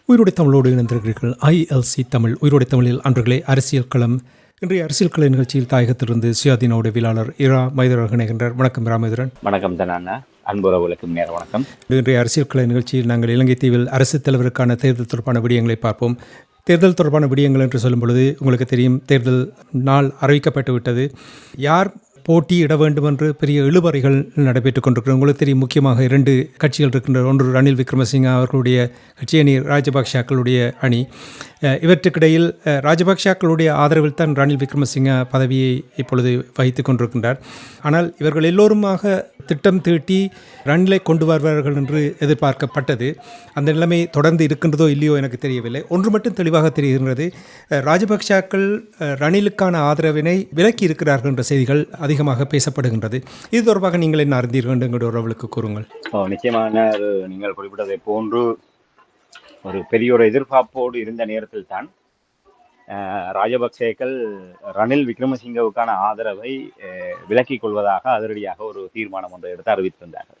உயிரோடை தமிழோடு இணைந்திருக்கிறீர்கள். ILC தமிழ் உயிரோடை தமிழில் அன்பர்களே அரசியல் களம். இன்றைய அரசியல் கள நிகழ்ச்சியில் தாயகத்திலிருந்து சுயாதீன உடவியலாளர் இரா மைதரன் இணைகின்றார். வணக்கம் இரா மைதரன். வணக்கம் தனானா, அன்புறவுகளுக்கும் நேர வணக்கம். இன்றைய அரசியல் கள நிகழ்ச்சியில் நாங்கள் இலங்கை தீவில் அரசு தலைவருக்கான தேர்தல் தொடர்பான விடயங்களை பார்ப்போம். தேர்தல் தொடர்பான விடயங்கள் என்று சொல்லும் பொழுது உங்களுக்கு தெரியும், தேர்தல் நாள் அறிவிக்கப்பட்டு விட்டது. யார் போட்டியிட வேண்டும் என்று பெரிய இழுபறைகள் நடைபெற்றுக் கொண்டிருக்கிறது. உங்களுக்கு தெரியும், முக்கியமாக 2 கட்சிகள் இருக்கின்றன. ஒன்று ரணில் விக்ரமசிங்க அவர்களுடைய கட்சி அணி, ராஜபக்ஷக்களுடைய அணி. இவற்றுக்கிடையில் ராஜபக்ஷக்களுடைய ஆதரவில் தான் ரணில் விக்ரமசிங்க பதவியை இப்பொழுது வகித்துக் கொண்டிருக்கின்றார். ஆனால் இவர்கள் எல்லோருமாக திட்டம் தீட்டி ரணிலை கொண்டு வருவார்கள் என்று எதிர்பார்க்கப்பட்டது. அந்த நிலைமை தொடர்ந்து இருக்கின்றதோ இல்லையோ எனக்கு தெரியவில்லை. ஒன்று மட்டும் தெளிவாக தெரிகின்றது, ராஜபக்ஷக்கள் ரணிலுக்கான ஆதரவினை விலக்கி இருக்கிறார்கள் என்ற செய்திகள் அதிகமாக பேசப்படுகின்றது. இது தொடர்பாக நீங்கள் என்ன அறிந்தீர்கள் என்கிற உறவுகளுக்கு கூறுங்கள். நிச்சயமான நீங்கள் குறிப்பிட்டதை போன்று ஒரு பெரிய ஒரு எதிர்பார்ப்போடு இருந்த நேரத்தில் தான் ராஜபக்சேக்கள் ரணில் விக்ரமசிங்கவுக்கான ஆதரவை விலக்கிக் கொள்வதாக அதிரடியாக ஒரு தீர்மானம் ஒன்றை எடுத்து அறிவித்திருந்தார்கள்.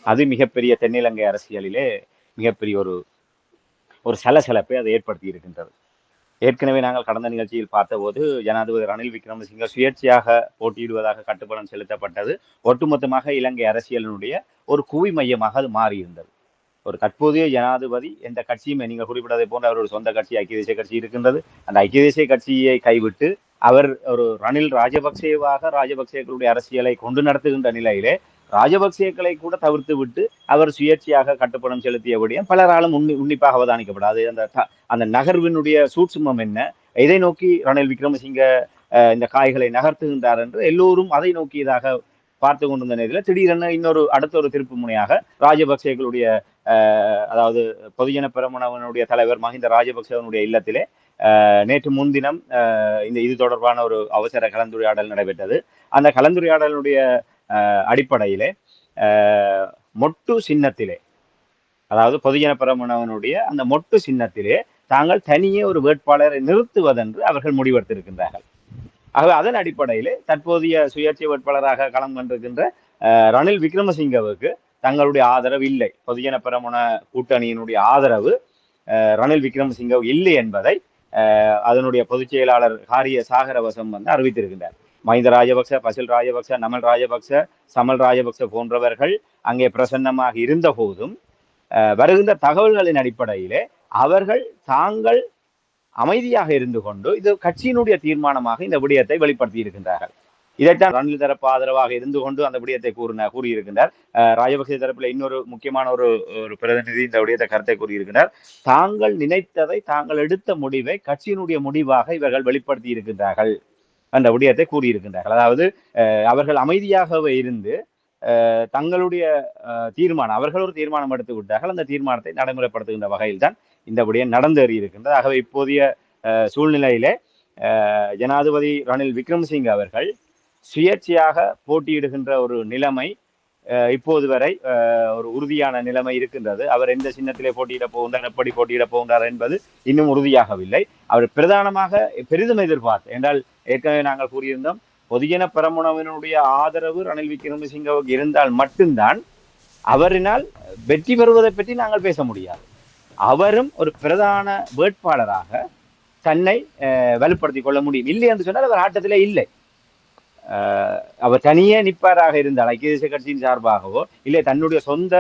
அது மிகப்பெரிய தென்னிலங்கை அரசியலிலே மிகப்பெரிய ஒரு சலசலப்பை அதை ஏற்படுத்தி இருக்கின்றது. ஏற்கனவே நாங்கள் கடந்த நிகழ்ச்சியில் பார்த்தபோது ஜனாதிபதி ரணில் விக்ரமசிங்க சுயேட்சையாக போட்டியிடுவதாக கட்டுப்பணம் செலுத்தப்பட்டது ஒட்டுமொத்தமாக இலங்கை அரசியலினுடைய ஒரு குவி மையமாக அது மாறியிருந்தது. ஒரு தற்போதைய ஜனாதிபதி எந்த கட்சியும் நீங்கள் குறிப்பிட்டதை போன்று அவர் ஒரு சொந்த கட்சி ஐக்கிய தேசிய கட்சி இருக்கின்றது. அந்த ஐக்கிய தேசிய கட்சியை கைவிட்டு அவர் ஒரு ரணில் ராஜபக்சேவாக ராஜபக்சேக்களுடைய அரசியலை கொண்டு நடத்துகின்ற நிலையிலே ராஜபக்சேக்களை கூட தவிர்த்து விட்டு அவர் சுயேட்சையாக கட்டுப்பணம் செலுத்தியபடியும் பலராலும் உன்னிப்பாக அவதானிக்கப்படாது. அந்த நகர்வினுடைய சூட்சுமம் என்ன, எதை நோக்கி ரணில் விக்ரமசிங்க இந்த காய்களை நகர்த்துகின்றார் என்று எல்லோரும் அதை நோக்கியதாக பார்த்து கொண்டிருந்த நேரத்தில் திடீரென அடுத்த ஒரு திருப்பு முனையாக ராஜபக்சேக்களுடைய அதாவது பொதுஜன பெரமுனவனுடைய தலைவர் மஹிந்த ராஜபக்சவனுடைய இல்லத்திலே நேற்று முன்தினம் இது தொடர்பான ஒரு அவசர கலந்துரையாடல் நடைபெற்றது. அந்த கலந்துரையாடலுடைய அடிப்படையிலே மொட்டு சின்னத்திலே, அதாவது பொதுஜன பெரமுனவனுடைய அந்த மொட்டு சின்னத்திலே தாங்கள் தனியே ஒரு வேட்பாளரை நிறுத்துவதென்று அவர்கள் முடிவெடுத்திருக்கின்றார்கள். ஆகவே அதன் அடிப்படையிலே தற்போதைய சுயேட்சை வேட்பாளராக களம் கண்டிருக்கின்ற ரணில் விக்ரமசிங்கவுக்கு தங்களுடைய ஆதரவு இல்லை. பொதுஜன பெரமுன கூட்டணியினுடைய ஆதரவு ரணில் விக்ரமசிங்க இல்லை என்பதை அதனுடைய பொதுச் செயலாளர் காரிய சாகரவசம் அறிவித்திருக்கின்றார். மஹிந்த ராஜபக்ச, பசில் ராஜபக்ச, நமல் ராஜபக்ச, சமல் ராஜபக்ச போன்றவர்கள் அங்கே பிரசன்னமாக இருந்த போதும் வருகின்ற தகவல்களின் அடிப்படையிலே அவர்கள் தாங்கள் அமைதியாக இருந்து கொண்டு இது கட்சியினுடைய தீர்மானமாக இந்த விடயத்தை வெளிப்படுத்தி இருக்கின்றார்கள். இதைத்தான் ரணில் தரப்பு ஆதரவாக இருந்து கொண்டு அந்த விடயத்தை கூறியிருக்கின்றார். ராஜபக்சே தரப்புல இன்னொரு முக்கியமான ஒரு பிரதிநிதி இந்த விடயத்தை கருத்தை கூறியிருக்கின்றார். தாங்கள் நினைத்ததை, தாங்கள் எடுத்த முடிவை கட்சியினுடைய முடிவாக இவர்கள் வெளிப்படுத்தி இருக்கின்றார்கள் அந்த விடயத்தை கூறியிருக்கின்றார்கள். அதாவது அவர்கள் அமைதியாகவே இருந்து தங்களுடைய தீர்மானம், அவர்கள் ஒரு தீர்மானம் எடுத்து விட்டார்கள். அந்த தீர்மானத்தை நடைமுறைப்படுத்துகின்ற வகையில் தான் இந்த விடயம் நடந்தேறி இருக்கின்றது. ஆகவே இப்போதைய சூழ்நிலையிலே ஜனாதிபதி ரணில் விக்ரமசிங்க அவர்கள் சுயேட்சையாக போட்டியிடுகின்ற ஒரு நிலைமை இப்போது வரை ஒரு உறுதியான நிலைமை இருக்கின்றது. அவர் எந்த சின்னத்திலே போட்டியிட போகின்றார், எப்படி போட்டியிட போகின்றார் என்பது இன்னும் உறுதியாகவில்லை. அவர் பிரதானமாக பெரிதும் எதிர்பார்த்து என்றால், ஏற்கனவே நாங்கள் கூறியிருந்தோம், பொதுஜன பெரமுனவினுடைய ஆதரவு ரணில் விக்ரமசிங்கவுக்கு இருந்தால் மட்டும்தான் அவரினால் வெற்றி பெறுவதை பற்றி நாங்கள் பேச முடியாது. அவரும் ஒரு பிரதான வேட்பாளராக தன்னை வலுப்படுத்திக் கொள்ள முடியும். இல்லை என்று சொன்னால் அவர் ஆட்டத்திலே இல்லை. அவர் தனியே நிற்பாராக இருந்தால் ஐக்கிய தேசிய கட்சியின் சார்பாகவோ இல்லை தன்னுடைய சொந்த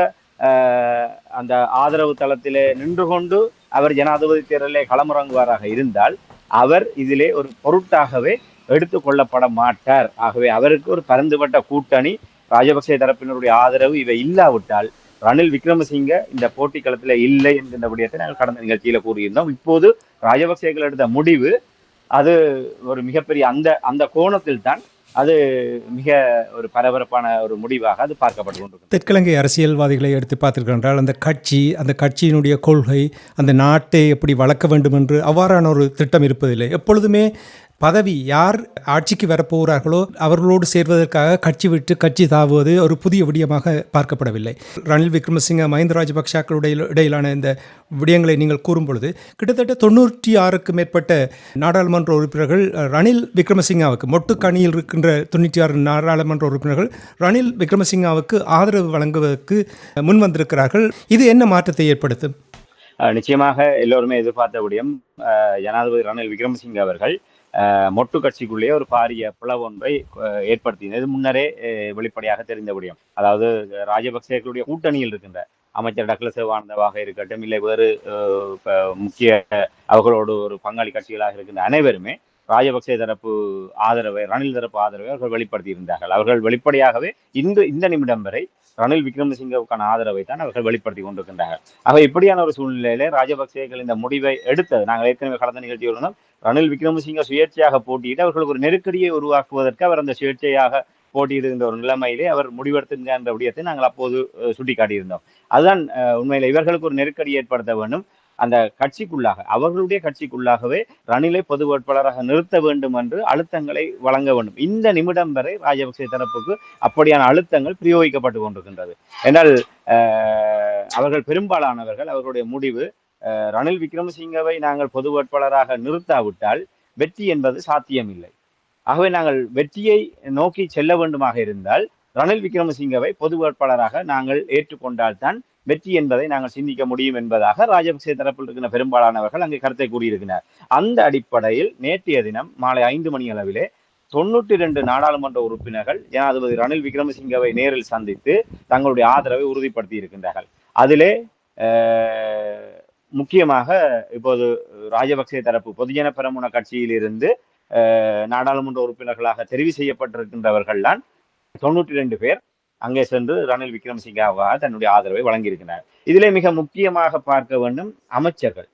அந்த ஆதரவு தளத்திலே நின்று கொண்டு அவர் ஜனாதிபதி தேர்தலிலே களமிறங்குவாராக இருந்தால் அவர் இதிலே ஒரு பொருட்டாகவே எடுத்துக் கொள்ளப்பட மாட்டார். ஆகவே அவருக்கு ஒரு பரந்துபட்ட கூட்டணி, ராஜபக்சே தரப்பினருடைய ஆதரவு இவை இல்லாவிட்டால் ரணில் விக்ரமசிங்க இந்த போட்டி களத்தில் இல்லை என்கின்ற விடயத்தை நாங்கள் கடந்த நிகழ்ச்சியில கூறியிருந்தோம். இப்போது ராஜபக்சேக்கள் எடுத்த முடிவு அது ஒரு மிகப்பெரிய அந்த கோணத்தில் தான் அது மிக ஒரு பரபரப்பான ஒரு முடிவாக அது பார்க்கப்பட்டு கொண்டிருக்கிறது. தெற்கிழங்கை அரசியல்வாதிகளை எடுத்து பார்த்திருக்கின்றால் அந்த கட்சியினுடைய கொள்கை, அந்த நாட்டை எப்படி வளர்க்க வேண்டும் என்று அவ்வாறான ஒரு திட்டம் இருப்பதில்லை. எப்பொழுதுமே பதவி யார் ஆட்சிக்கு வரப்போகிறார்களோ அவர்களோடு சேர்வதற்காக கட்சி விட்டு கட்சி தாவுவது ஒரு புதிய விடயமாக பார்க்கப்படவில்லை. ரணில் விக்ரமசிங்க, மஹிந்த ராஜபக்ஷக்களுடைய இடையிலான இந்த விடயங்களை நீங்கள் கூறும் பொழுது கிட்டத்தட்ட 96க்கும் மேற்பட்ட நாடாளுமன்ற உறுப்பினர்கள் ரணில் விக்ரமசிங்காவுக்கு, மொட்டுக்கணியில் இருக்கின்ற 96 நாடாளுமன்ற உறுப்பினர்கள் ரணில் விக்ரமசிங்காவுக்கு ஆதரவு வழங்குவதற்கு முன் வந்திருக்கிறார்கள். இது என்ன மாற்றத்தை ஏற்படுத்தும்? நிச்சயமாக எல்லோருமே எதிர்பார்த்தபடியும் ஜனாதிபதி ரணில் விக்ரமசிங்க அவர்கள் மொட்டு கட்சிக்குள்ளேயே ஒரு பாரிய பிளவு ஒன்றை ஏற்படுத்தினது முன்னரே வெளிப்படையாக தெரிந்தபடியும், அதாவது ராஜபக்சேக்களுடைய கூட்டணியில் இருக்கின்ற அமைச்சர் டக்ளஸ் தேவானந்தாவாக இருக்கட்டும், இல்லை வேறு முக்கிய அவர்களோடு ஒரு பங்காளி கட்சிகளாக இருக்கின்ற அனைவருமே ராஜபக்சே தரப்பு ஆதரவை, ரணில் தரப்பு ஆதரவை அவர்கள் வெளிப்படுத்தி இருந்தார்கள். அவர்கள் வெளிப்படையாகவே இந்த நிமிடம் வரை ரணில் விக்ரமசிங்கவுக்கான ஆதரவை தான் அவர்கள் வெளிப்படுத்தி கொண்டிருக்கின்றார்கள். ஆக இப்படியான ஒரு சூழ்நிலையிலே ராஜபக்சேகள் இந்த முடிவை எடுத்தது, நாங்கள் ஏற்கனவே கடந்த நிகழ்ச்சியுடன் ரணில் விக்ரமசிங்க சுயேட்சையாக போட்டியிட்டு அவர்களுக்கு ஒரு நெருக்கடியை உருவாக்குவதற்கு அவர் அந்த சுயேட்சையாக போட்டியிடுகின்ற ஒரு நிலைமையிலே அவர் முடிவெடுத்திருந்த என்ற விடயத்தை நாங்கள் அப்போது சுட்டிக்காட்டியிருந்தோம். அதுதான் உண்மையில இவர்களுக்கு ஒரு நெருக்கடி ஏற்படுத்த வேண்டும், அந்த கட்சிக்குள்ளாக, அவர்களுடைய கட்சிக்குள்ளாகவே ரணிலை பொது வேட்பாளராக நிறுத்த வேண்டும் என்று அழுத்தங்களை வழங்க வேண்டும். இந்த நிமிடம் வரை ராஜபக்சே தரப்புக்கு அப்படியான அழுத்தங்கள் பிரயோகிக்கப்பட்டு கொண்டிருக்கின்றது. என்றால் அவர்கள் பெரும்பாலானவர்கள் அவர்களுடைய முடிவு ரணில் விக்ரமசிங்கவை நாங்கள் பொது வேட்பாளராக நிறுத்தாவிட்டால் வெற்றி என்பது சாத்தியமில்லை. ஆகவே நாங்கள் வெற்றியை நோக்கி செல்ல வேண்டுமாக இருந்தால் ரணில் விக்ரமசிங்கவை பொது வேட்பாளராக நாங்கள் ஏற்றுக்கொண்டால்தான் வெற்றி என்பதை நாங்கள் சிந்திக்க முடியும் என்பதாக ராஜபக்சே தரப்பில் இருக்கிற பெரும்பாலானவர்கள் அங்கே கருத்தை கூறியிருக்கிறார். அந்த அடிப்படையில் நேற்றைய தினம் மாலை 5 மணி அளவிலே 92 நாடாளுமன்ற உறுப்பினர்கள் ஜனாதிபதி ரணில் விக்ரமசிங்கவை நேரில் சந்தித்து தங்களுடைய ஆதரவை உறுதிப்படுத்தி இருக்கின்றார்கள். அதிலே முக்கியமாக இப்போது ராஜபக்சே தரப்பு பொதுஜன பெரமுன கட்சியிலிருந்து நாடாளுமன்ற உறுப்பினர்களாக தெரிவு செய்யப்பட்டிருக்கின்றவர்கள் தான் 92 பேர் அங்கே சென்று ரணில் விக்ரமசிங்காவாக தன்னுடைய ஆதரவை வழங்கியிருக்கிறார். இதிலே மிக முக்கியமாக பார்க்க வேண்டும் அமைச்சர்கள்.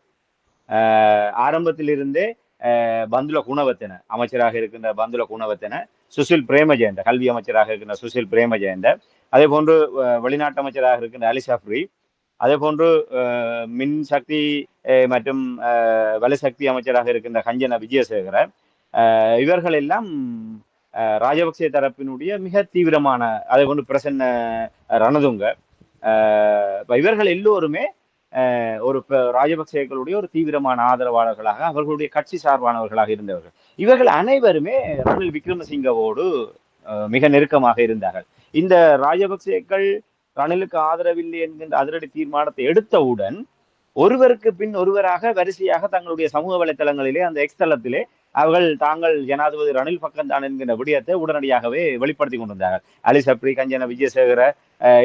ஆரம்பத்திலிருந்தே பந்துல குணவர்த்தன அமைச்சராக இருக்கின்ற பந்துல குணவர்த்தன, சுசில் பிரேமஜெயந்த கல்வி அமைச்சராக இருக்கின்ற சுசில் பிரேமஜெயந்த, அதே போன்று வெளிநாட்டு அமைச்சராக இருக்கின்ற அலி சப்ரி, அதே போன்று மின்சக்தி மற்றும் வலுசக்தி அமைச்சராக இருக்கின்ற கஞ்சன விஜயசேகர, இவர்கள் எல்லாம் ராஜபக்சே தரப்பினுடைய மிக தீவிரமான, அதே போன்று பிரசன்ன ரணதுங்க, இவர்கள் எல்லோருமே ஒரு ராஜபக்சேக்களுடைய ஒரு தீவிரமான ஆதரவாளர்களாக, அவர்களுடைய கட்சி சார்பானவர்களாக இருந்தவர்கள். இவர்கள் அனைவருமே ரணில் விக்ரமசிங்கவோடு மிக நெருக்கமாக இருந்தார்கள். இந்த ராஜபக்சேக்கள் ரணிலுக்கு ஆதரவில்லை என்கின்ற அதிரடி தீர்மானத்தை எடுத்தவுடன் ஒருவருக்கு பின் ஒருவராக வரிசையாக தங்களுடைய சமூக வலைத்தளங்களிலே, அந்த எக்ஸ் தளத்திலே அவர்கள் தாங்கள் ஜனாதிபதி ரணில் பக்கம் தான் என்கின்ற விடயத்தை உடனடியாகவே வெளிப்படுத்தி கொண்டிருந்தார்கள். அலி சப்ரி, கஞ்சன விஜயசேகர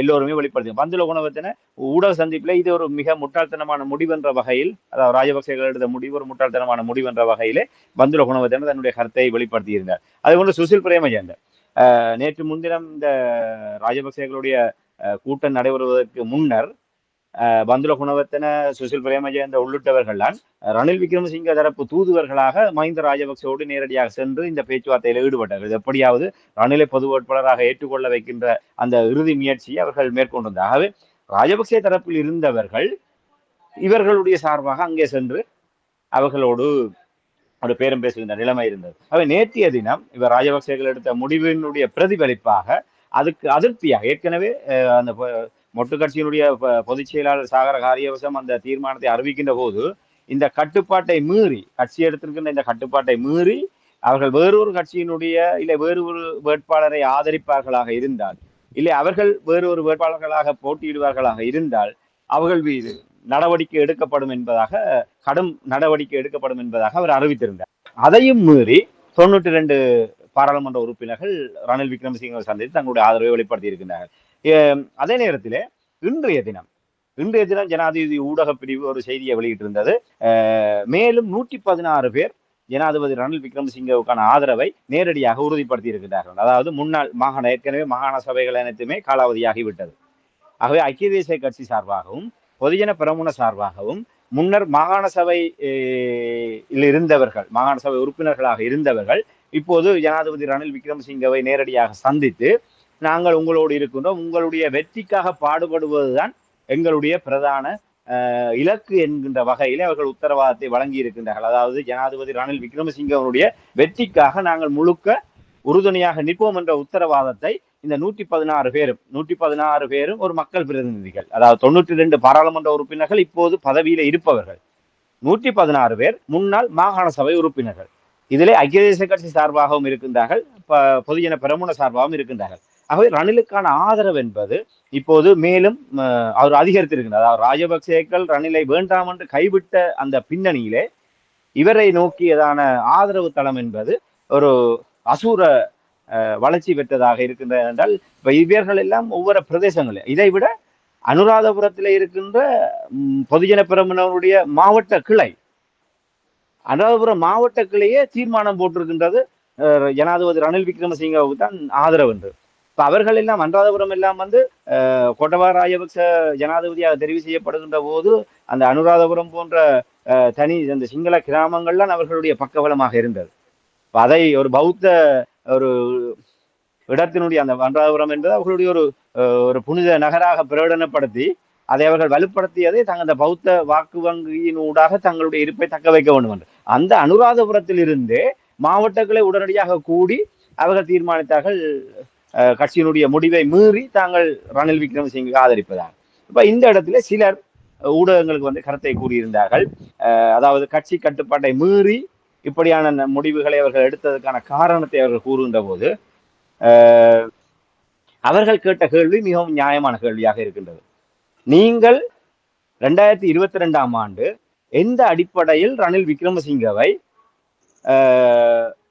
எல்லோருமே வெளிப்படுத்தி. பந்துல குணவர்த்தன ஊடக சந்திப்பில் இது ஒரு மிக முட்டாள்தனமான முடிவென்ற வகையில், அதாவது ராஜபக்சேகள் எடுத்த முடிவு ஒரு முட்டாள்தனமான முடிவென்ற வகையிலே பந்துல குணவர்த்தன தன்னுடைய கருத்தை வெளிப்படுத்தி இருந்தார். அதே போன்று சுசில் பிரேமஜெயந்த நேற்று முன்தினம் இந்த ராஜபக்சேகளுடைய கூட்டம் நடைபெறுவதற்கு முன்னர் பந்துல குணவர்த்தன, சுசில் பிரேமஜெயந்த உள்ளிட்டவர்கள்தான் ரணில் விக்ரமசிங்க தரப்பு தூதுவர்களாக மஹிந்த ராஜபக்சோடு நேரடியாக சென்று இந்த பேச்சுவார்த்தையில் ஈடுபட்டார்கள். எப்படியாவது ரணிலை பொது வேட்பாளராக ஏற்றுக்கொள்ள வைக்கின்ற அந்த இறுதி முயற்சியை அவர்கள் மேற்கொண்டிருந்தார். ஆகவே ராஜபக்சே தரப்பில் இருந்தவர்கள் இவர்களுடைய சார்பாக அங்கே சென்று அவர்களோடு ஒரு பேரம் பேசுகின்ற நிலைமை இருந்தது. அவை நேற்றைய தினம் இவர் ராஜபக்சேகள் எடுத்த முடிவினுடைய பிரதிபலிப்பாக, அதுக்கு அதிருப்தியாக, ஏற்கனவே அந்த மொட்டு கட்சியினுடைய பொதுச் செயலாளர் சாகர காரியவசம் அந்த தீர்மானத்தை அறிவிக்கின்ற போது இந்த கட்டுப்பாட்டை மீறி, கட்சி எடுத்திருக்கின்ற இந்த கட்டுப்பாட்டை மீறி அவர்கள் வேறொரு கட்சியினுடைய இல்லை வேறு ஒரு வேட்பாளரை ஆதரிப்பார்களாக இருந்தால், இல்லை அவர்கள் வேறொரு வேட்பாளர்களாக போட்டியிடுவார்களாக இருந்தால் அவர்கள் மீது நடவடிக்கை எடுக்கப்படும் என்பதாக, கடும் நடவடிக்கை எடுக்கப்படும் என்பதாக அவர் அறிவித்திருந்தார். அதையும் மீறி 92 பாராளுமன்ற உறுப்பினர்கள் ரணில் விக்ரமசிங்கவை சந்தித்து தங்களுடைய ஆதரவை வெளிப்படுத்தி இருக்கின்றார்கள். அதே நேரத்தில் இன்றைய தினம் ஜனாதிபதி ஊடக பிரிவு ஒரு செய்தியை வெளியிட்டிருந்தது. மேலும் 116 பேர் ஜனாதிபதி ரணில் விக்ரமசிங்கவுக்கான ஆதரவை நேரடியாக உறுதிப்படுத்தி இருக்கிறார்கள். அதாவது முன்னாள் ஏற்கனவே மாகாண சபைகள் அனைத்துமே காலாவதியாகிவிட்டது. ஆகவே ஐக்கிய தேசிய கட்சி சார்பாகவும் பொதுஜன பெரமுன சார்பாகவும் முன்னர் மாகாண சபை இருந்தவர்கள், மாகாண சபை உறுப்பினர்களாக இருந்தவர்கள் இப்போது ஜனாதிபதி ரணில் விக்ரமசிங்கவை நேரடியாக சந்தித்து நாங்கள் உங்களோடு இருக்கின்றோம், உங்களுடைய வெற்றிக்காக பாடுபடுவதுதான் எங்களுடைய பிரதான இலக்கு என்கின்ற வகையில் அவர்கள் உத்தரவாதத்தை வழங்கி இருக்கின்றார்கள். அதாவது ஜனாதிபதி ரணில் விக்ரமசிங்கவனுடைய வெற்றிக்காக நாங்கள் முழுக்க உறுதுணையாக நிற்போம் என்ற உத்தரவாதத்தை இந்த 116 பேரும் ஒரு மக்கள் பிரதிநிதிகள், அதாவது 92 பாராளுமன்ற உறுப்பினர்கள் இப்போது பதவியில இருப்பவர்கள், 116 பேர் முன்னாள் மாகாண சபை உறுப்பினர்கள். இதிலே ஐக்கிய தேசிய கட்சி சார்பாகவும் இருக்கின்றார்கள், பொதுஜன பெரமுன சார்பாகவும் இருக்கின்றார்கள். ஆகவே ரணிலுக்கான ஆதரவு என்பது இப்போது மேலும் அவர் அதிகரித்திருக்கிறார். அதாவது ராஜபக்சேக்கள் ரணிலை வேண்டாம் என்று கைவிட்ட அந்த பின்னணியிலே இவரை நோக்கியதான ஆதரவு தளம் என்பது ஒரு அசூர வளர்ச்சி பெற்றதாக இருக்கின்றது. என்றால் இப்ப இவர்கள் எல்லாம் ஒவ்வொரு பிரதேசங்களில் இதை விட அனுராதபுரத்தில் இருக்கின்ற பொதுஜன பெரமுனருடைய மாவட்ட கிளை, அனுராதபுரம் மாவட்ட கிளையே தீர்மானம் போட்டிருக்கின்றது ஜனாதிபதி ரணில் விக்ரமசிங்கவுக்கு தான் ஆதரவு என்று. இப்ப அவர்கள் எல்லாம் அனுராதபுரம் எல்லாம் கோட்டபாய ராஜபக்ச ஜனாதிபதியாக தெரிவு செய்யப்படுகின்ற போது அந்த அனுராதபுரம் போன்ற தனி அந்த சிங்கள கிராமங்கள்லாம் அவர்களுடைய பக்கபலமாக இருந்தது. அதை ஒரு பௌத்த ஒரு இடத்தினுடைய அந்த அனுராதபுரம் என்பது அவர்களுடைய ஒரு புனித நகராக பிரகடனப்படுத்தி அதை அவர்கள் வலுப்படுத்தியதை தங்கள் அந்த பௌத்த வாக்கு வங்கியின் ஊடாக தங்களுடைய இருப்பை தக்க வைக்க வேண்டும் என்று அந்த அனுராதபுரத்தில் இருந்தே மாவட்டங்களை உடனடியாக கூடி அவர்கள் தீர்மானித்தார்கள் கட்சியினுடைய முடிவை மீறி தாங்கள் ரணில் விக்ரமசிங்கே ஆதரிப்பதாக. இப்ப இந்த இடத்துல சிலர் ஊடகங்களுக்கு கருத்தை கூறியிருந்தார்கள். அதாவது கட்சி கட்டுப்பாட்டை மீறி இப்படியான முடிவுகளை அவர்கள் எடுத்ததற்கான காரணத்தை அவர்கள் கூறுகின்ற போது அவர்கள் கேட்ட கேள்வி மிகவும் நியாயமான கேள்வியாக இருக்கின்றது. நீங்கள் 2022ஆம் ஆண்டு எந்த அடிப்படையில் ரணில் விக்ரமசிங்கவை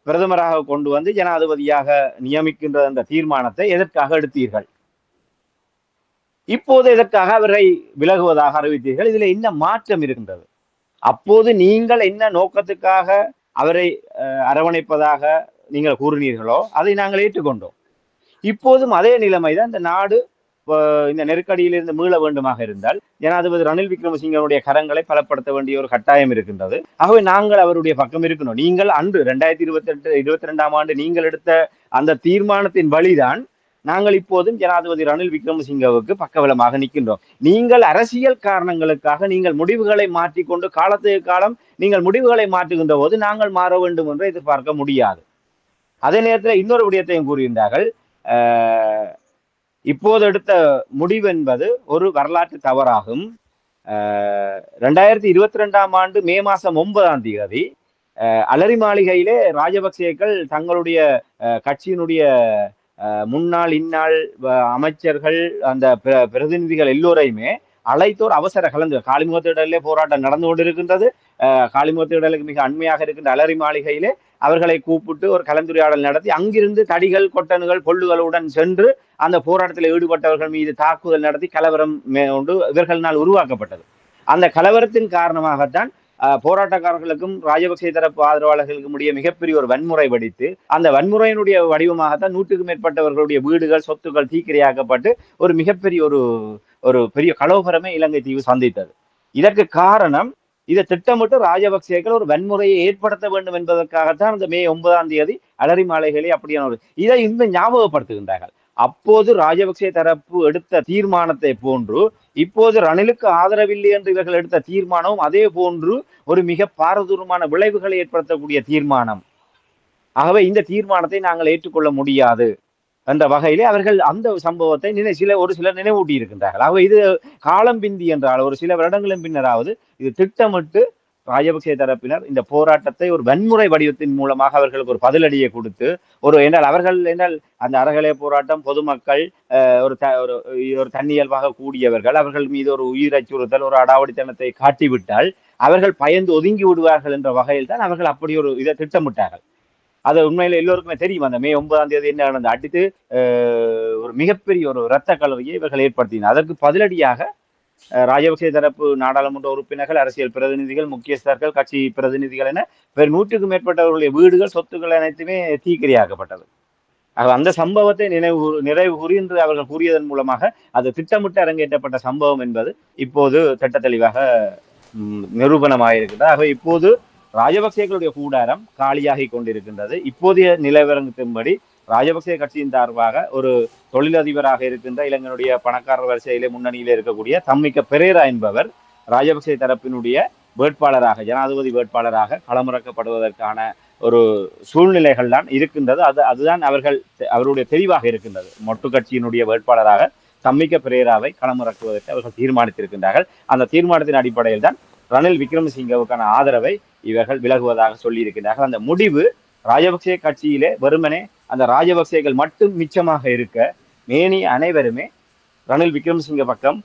பிரதமராக கொண்டு வந்து ஜனாதிபதியாக நியமிக்கின்ற அந்த தீர்மானத்தை எதற்காக எடுத்தீர்கள்? இப்போது எதற்காக அவரை விலகுவதாக அறிவித்தீர்கள்? இதுல என்ன மாற்றம் இருக்கின்றது? அப்போது நீங்கள் என்ன நோக்கத்துக்காக அவரை அரவணைப்பதாக நீங்கள் கூறினீர்களோ அதை நாங்கள் ஏற்றுக்கொண்டோம். இப்போதும் அதே நிலைமைதான். இந்த நாடு இந்த நெருக்கடியிலிருந்து மீள வேண்டுமாக இருந்தால் ஜனாதிபதி ரணில் விக்ரமசிங்கனுடைய கரங்களை பலப்படுத்த வேண்டிய ஒரு கட்டாயம் இருக்கின்றது. ஆகவே நாங்கள் அவருடைய பக்கம் இருக்கணும். நீங்கள் அன்று 2022ஆம் ஆண்டு நீங்கள் எடுத்த அந்த தீர்மானத்தின் வழிதான் நாங்கள் இப்போதும் ஜனாதிபதி ரணில் விக்ரமசிங்கவுக்கு பக்கபலமாக நிற்கின்றோம். நீங்கள் அரசியல் காரணங்களுக்காக நீங்கள் முடிவுகளை மாற்றிக்கொண்டு காலத்துக்கு காலம் நீங்கள் முடிவுகளை மாற்றுகின்ற போது நாங்கள் மாற வேண்டும் என்று எதிர்பார்க்க முடியாது. அதே நேரத்தில் இன்னொரு விடயத்தையும் கூறியிருந்தார்கள். இப்போது எடுத்த முடிவு என்பது ஒரு வரலாற்று தவறாகும். 2022ஆம் ஆண்டு மே மாதம் 9ஆம் தேதி அலரி மாளிகையிலே ராஜபக்சேக்கள் தங்களுடைய கட்சியினுடைய முன்னாள் இந்நாள் அமைச்சர்கள் அந்த பிரதிநிதிகள் எல்லோரையுமே அழைத்தோர் அவசர கலந்து காலிமுகத்திடலே போராட்டம் நடந்து கொண்டிருக்கின்றது. காலிமுகத்திடலுக்கு மிக அண்மையாக இருக்கின்ற அலரி மாளிகையிலே அவர்களை கூப்பிட்டு ஒரு கலந்துரையாடல் நடத்தி அங்கிருந்து தடிகள் கொட்டனுகள் பொல்லுகளுடன் சென்று அந்த போராட்டத்தில் ஈடுபட்டவர்கள் மீது தாக்குதல் நடத்தி கலவரம் ஒன்று இவர்களால் உருவாக்கப்பட்டது. அந்த கலவரத்தின் காரணமாகத்தான் போராட்டக்காரர்களுக்கும் ராஜபக்சே தரப்பு ஆதரவாளர்களுக்கும் இடையே மிகப்பெரிய ஒரு வன்முறை வெடித்து அந்த வன்முறையினுடைய வடிவமாகத்தான் 100க்கும் மேற்பட்டவர்களுடைய வீடுகள் சொத்துக்கள் தீக்கிரையாக்கப்பட்டு ஒரு மிகப்பெரிய ஒரு பெரிய கலவரமே இலங்கை தீவு சந்தித்தது. இதற்கு காரணம் இதை திட்டமிட்டு ராஜபக்சேக்கள் ஒரு வன்முறையை ஏற்படுத்த வேண்டும் என்பதற்காகத்தான் அந்த மே 9ஆம் தேதி அலரி மாளிகையிலே அப்படியான இதை இன்னும் ஞாபகப்படுத்துகின்றார்கள். அப்போது ராஜபக்சே தரப்பு எடுத்த தீர்மானத்தை போன்று இப்போது ரணிலுக்கு ஆதரவில்லை என்று இவர்கள் எடுத்த தீர்மானமும் அதே போன்று ஒரு மிக பாரதூரமான விளைவுகளை ஏற்படுத்தக்கூடிய தீர்மானம். ஆகவே இந்த தீர்மானத்தை நாங்கள் ஏற்றுக்கொள்ள முடியாது என்ற வகையிலே அவர்கள் அந்த சம்பவத்தை ஒரு சிலர் நினைவூட்டி இருக்கின்றார்கள். ஆகவே இது காலம் பிந்தி என்றால் ஒரு சில வருடங்களின் பின்னராவது இது திட்டமிட்டு ராஜபக்சே தரப்பினர் இந்த போராட்டத்தை ஒரு வன்முறை வடிவத்தின் மூலமாக அவர்களுக்கு ஒரு பதிலடியை கொடுத்து அவர்கள் அந்த அறகலை போராட்டம் பொதுமக்கள் ஒரு தன்னியல்பாக கூடியவர்கள் அவர்கள் மீது ஒரு உயிர் அச்சுறுத்தல் ஒரு அடாவடித்தனத்தை காட்டிவிட்டால் அவர்கள் பயந்து ஒதுங்கி விடுவார்கள் என்ற வகையில் தான் அவர்கள் அப்படி ஒரு இதை திட்டமிட்டார்கள். அது உண்மையில எல்லோருக்குமே தெரியும். அந்த மே 9ஆம் தேதி என்ன நடந்தது, அடித்து ஒரு மிகப்பெரிய ஒரு இரத்த கலவையை இவர்கள் ஏற்படுத்தினார். அதற்கு பதிலடியாக ராஜபக்சே தரப்பு நாடாளுமன்ற உறுப்பினர்கள் அரசியல் பிரதிநிதிகள் முக்கியஸ்தர்கள் கட்சி பிரதிநிதிகள் என 100க்கும் மேற்பட்டவர்களுடைய வீடுகள் சொத்துக்கள் அனைத்துமே தீக்கிரையாக்கப்பட்டது. அந்த சம்பவத்தை நிறைவு கூறி என்று அவர்கள் கூறியதன் மூலமாக அது திட்டமிட்டு அரங்கேற்றப்பட்ட சம்பவம் என்பது இப்போது திட்ட தெளிவாக நிரூபணமாயிருக்கிறது. ஆகவே இப்போது ராஜபக்சேக்களுடைய கூடாரம் காலியாகி கொண்டிருக்கின்றது. இப்போதைய நிலவரத்தின்படி ராஜபக்சே கட்சியின் சார்பாக ஒரு தொழிலதிபராக இருக்கின்ற இலங்கையினுடைய பணக்காரர் வரிசையிலே முன்னணியிலே இருக்கக்கூடிய தம்மிக்க பெரேரா என்பவர் ராஜபக்சே தரப்பினுடைய வேட்பாளராக ஜனாதிபதி வேட்பாளராக களமிறக்கப்படுவதற்கான ஒரு சூழ்நிலைகள் தான் இருக்கின்றது. அதுதான் அவருடைய தெளிவாக இருக்கின்றது. மொட்டு கட்சியினுடைய வேட்பாளராக தம்மிக்க பெரேராவை களமிறக்குவதற்கு அவர்கள் தீர்மானித்திருக்கின்றார்கள். அந்த தீர்மானத்தின் அடிப்படையில் தான் ரணில் விக்ரமசிங்கவுக்கான ஆதரவை இவர்கள் விலகுவதாக சொல்லி இருக்கின்றார்கள். அந்த முடிவு ராஜபக்சே கட்சியிலே வெறுமனே அந்த ராஜபக்சேகள் மட்டும் மிச்சமாக இருக்க மேனி அனைவருமே ரணில் விக்ரமசிங்க பக்கம்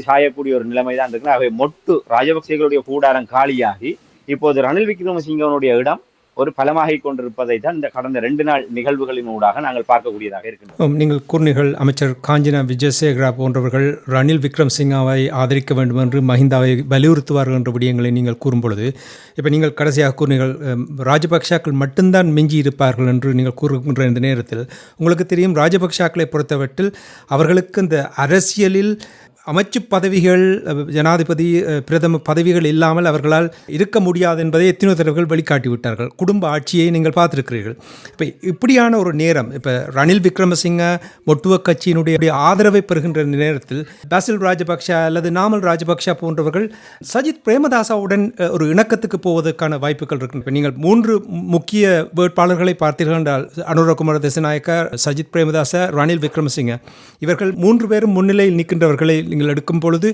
சாயக்கூடிய ஒரு நிலைமை தான் இருக்கு. அவை மொட்டு ராஜபக்சேகளுடைய கூடாரம் காலியாகி இப்போது ரணில் விக்ரமசிங்கனுடைய இடம் ஒரு பலமாகிக் கொண்டிருப்பதை தான் இந்த கடந்த 2 நாள் நிகழ்வுகளின் ஊடாக நாங்கள் பார்க்கக்கூடியதாக இருக்கின்றோம். நீங்கள் கூறினீர்கள் அமைச்சர் காஞ்சினா விஜயசேகரா போன்றவர்கள் ரணில் விக்ரமசிங்காவை ஆதரிக்க வேண்டும் என்று மஹிந்தாவை வலியுறுத்துவார்கள் என்ற விடயங்களை நீங்கள் கூறும் பொழுது, இப்போ நீங்கள் கடைசியாக கூறினீர்கள் ராஜபக்ஷாக்கள் மட்டும்தான் மிஞ்சி இருப்பார்கள் என்று நீங்கள் கூறுகின்ற இந்த நேரத்தில் உங்களுக்கு தெரியும் ராஜபக்ஷாக்களை பொறுத்தவற்றில் அவர்களுக்கு இந்த அரசியலில் அமைச்சு பதவிகள், ஜனாதிபதி, பிரதம பதவிகள் இல்லாமல் அவர்களால் இருக்க முடியாது என்பதை எத்தனையோ தடவைகள் வெளிக்காட்டிவிட்டார்கள். குடும்ப ஆட்சியை நீங்கள் பார்த்துருக்கிறீர்கள். இப்போ இப்படியான ஒரு நேரம், இப்போ ரணில் விக்ரமசிங்க மொட்டுவ கட்சியினுடைய ஆதரவை பெறுகின்ற நேரத்தில் பாசில் ராஜபக்ஷ அல்லது நாமல் ராஜபக்ஷ போன்றவர்கள் சஜித் பிரேமதாசாவுடன் ஒரு இணக்கத்துக்கு போவதற்கான வாய்ப்புகள் இருக்கு. இப்போ நீங்கள் 3 முக்கிய வேட்பாளர்களை பார்த்தீர்கள் என்றால் அனுரகுமார திசாநாயக்க, சஜித் பிரேமதாச, ரணில் விக்ரமசிங்க, இவர்கள் 3 பேரும் முன்னிலையில் நிற்கின்றவர்களை நீங்கள் எடுக்கும் பொழுது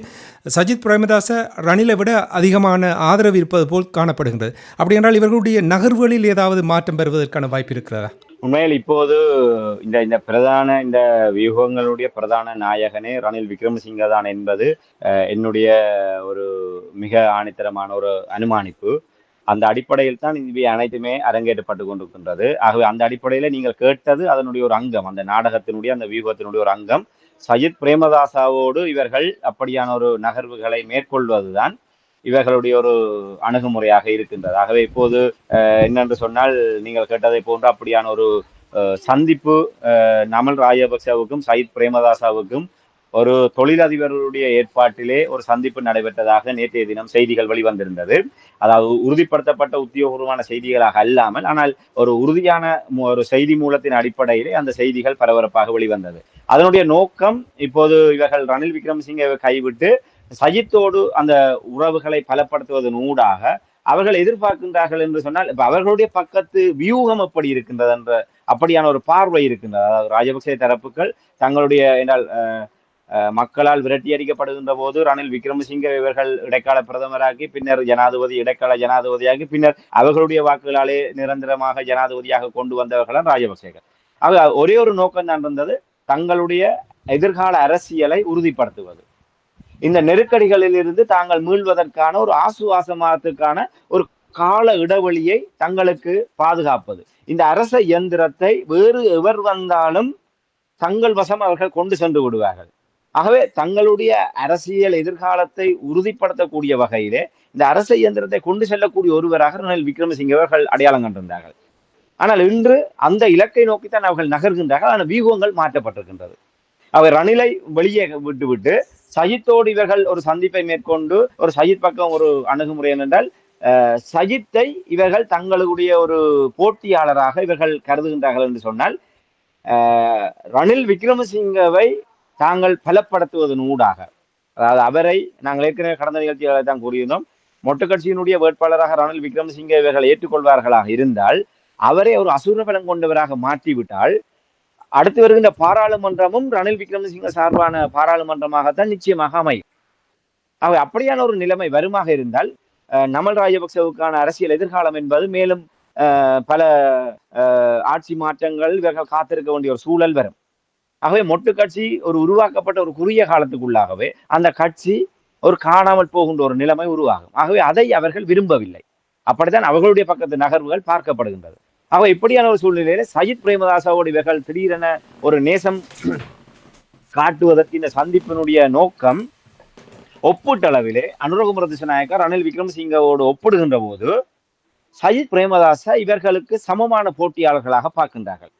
சஜித் பிரேமதாச ரணிலை விட அதிகமான ஆதரவு இருப்பது போல் காணப்படுகின்றது. அப்படி என்றால் இவர்களுடைய நகர்வுகளில் ஏதாவது மாற்றம் பெறுவதற்கான வாய்ப்பு இருக்கிறதா? உண்மையில் இப்போது இந்த பிரதான இந்த வியூகங்களுடைய பிரதான நாயகனே ரணில் விக்ரமசிங்க தான் என்பது என்னுடைய ஒரு மிக ஆணித்தரமான ஒரு அனுமானிப்பு. அந்த அடிப்படையில் தான் இவை அனைத்துமே அரங்கேற்றப்பட்டு கொண்டிருக்கின்றது. ஆகவே அந்த அடிப்படையில நீங்கள் கேட்டது அதனுடைய ஒரு அங்கம், அந்த நாடகத்தினுடைய அந்த வியூகத்தினுடைய ஒரு அங்கம். சஜித் பிரேமதாசாவோடு இவர்கள் அப்படியான ஒரு நகர்வுகளை மேற்கொள்வதுதான் இவர்களுடைய ஒரு அணுகுமுறையாக இருக்கின்றது. ஆகவே இப்போது என்னென்று சொன்னால், நீங்கள் கேட்டதை போன்று அப்படியான ஒரு சந்திப்பு நமல் ராஜபக்சவுக்கும் சயித் பிரேமதாசாவுக்கும் ஒரு தொழிலதிபர்களுடைய ஏற்பாட்டிலே ஒரு சந்திப்பு நடைபெற்றதாக நேற்றைய தினம் செய்திகள் வெளிவந்திருந்தது. அதாவது உறுதிப்படுத்தப்பட்ட உத்தியோகபூர்வமான செய்திகளாக அல்லாமல், ஆனால் ஒரு உறுதியான ஒரு செய்தி மூலத்தின் அடிப்படையிலே அந்த செய்திகள் பரபரப்பாக வெளிவந்தது. அதனுடைய நோக்கம், இப்போது இவர்கள் ரணில் விக்ரமசிங்கை கைவிட்டு சஜித்தோடு அந்த உறவுகளை பலப்படுத்துவதன் ஊடாக அவர்கள் எதிர்பார்க்கின்றார்கள் என்று சொன்னால், இப்ப அவர்களுடைய பக்கத்து வியூகம் எப்படி இருக்கின்றது என்ற அப்படியான ஒரு பார்வை இருக்கின்றது. அதாவது ராஜபக்சே தரப்புகள் தங்களுடைய என்றால் மக்களால் விரட்டி அடிக்கப்படுகின்ற போது ரணில் விக்ரமசிங்க இவர்கள் இடைக்கால பிரதமராகி, பின்னர் இடைக்கால ஜனாதிபதியாகி, பின்னர் அவர்களுடைய வாக்குகளாலே நிரந்தரமாக ஜனாதிபதியாக கொண்டு வந்தவர்கள் ராஜபக்சேகள். ஆக ஒரே ஒரு நோக்கம் தான் இருந்தது, தங்களுடைய எதிர்கால அரசியலை உறுதிப்படுத்துவது, இந்த நெருக்கடிகளில் இருந்து தாங்கள் மீள்வதற்கான ஒரு ஆசுவாசமானதுக்கான ஒரு கால இடைவெளியை தங்களுக்கு பாதுகாப்பது. இந்த அரச இயந்திரத்தை வேறு எவர் வந்தாலும் தங்கள் வசம் அவர்கள் கொண்டு சென்று விடுவார்கள். ஆகவே தங்களுடைய அரசியல் எதிர்காலத்தை உறுதிப்படுத்தக்கூடிய வகையிலே இந்த அரச இயந்திரத்தை கொண்டு செல்லக்கூடிய ஒருவராக ரணில் விக்ரமசிங்க அவர்கள் அடையாளம் கண்டிருந்தார்கள். ஆனால் இன்று அந்த இலக்கை நோக்கித்தான் அவர்கள் நகர்கின்றார்கள். ஆனால் வியூகங்கள் மாற்றப்பட்டிருக்கின்றது. அவர் ரணிலை வெளியே விட்டு சஜித்தோடு இவர்கள் ஒரு சந்திப்பை மேற்கொண்டு ஒரு சஜித் பக்கம் ஒரு அணுகுமுறை என்றால், சஜித்தை இவர்கள் தங்களுடைய ஒரு போட்டியாளராக இவர்கள் கருதுகின்றார்கள் என்று சொன்னால், ரணில் விக்ரமசிங்கவை தாங்கள் பலப்படுத்துவதன் ஊடாக, அதாவது அவரை நாங்கள் ஏற்கனவே கடந்த நிகழ்ச்சிகளை தான் கூறியிருந்தோம், மொட்டு கட்சியினுடைய வேட்பாளராக ரணில் விக்ரமசிங்க இவர்கள் ஏற்றுக்கொள்வார்களாக இருந்தால், அவரை ஒரு அசுரபலம் கொண்டவராக மாற்றிவிட்டால் அடுத்து வருகின்ற பாராளுமன்றமும் ரணில் விக்ரமசிங்க சார்பான பாராளுமன்றமாகத்தான் நிச்சயமாக அமையும். அப்படியான ஒரு நிலைமை வருமாக இருந்தால் நமல் ராஜபக்சவுக்கான அரசியல் எதிர்காலம் என்பது மேலும் பல ஆட்சி மாற்றங்கள் இவர்கள் காத்திருக்க வேண்டிய ஒரு சூழல் வரும். ஆகவே மொட்டு கட்சி ஒரு உருவாக்கப்பட்ட ஒரு குறுகிய காலத்துக்குள்ளாகவே அந்த கட்சி ஒரு காணாமல் போகின்ற ஒரு நிலைமை உருவாகும். ஆகவே அதை அவர்கள் விரும்பவில்லை. அப்படித்தான் அவர்களுடைய பக்கத்து நகர்வுகள் பார்க்கப்படுகின்றது. ஆக இப்படியான ஒரு சூழ்நிலையில சஜித் பிரேமதாசாவோடு இவர்கள் திடீரென ஒரு நேசம் காட்டுவதற்கு இந்த சந்திப்பினுடைய நோக்கம் ஒப்பீட்டளவிலே அனுரகுமார திசாநாயக்க ரணில் விக்ரமசிங்கவோடு ஒப்பிடுகின்ற போது சஜித் பிரேமதாசா இவர்களுக்கு சமமான போட்டியாளர்களாக பார்க்கின்றார்கள்.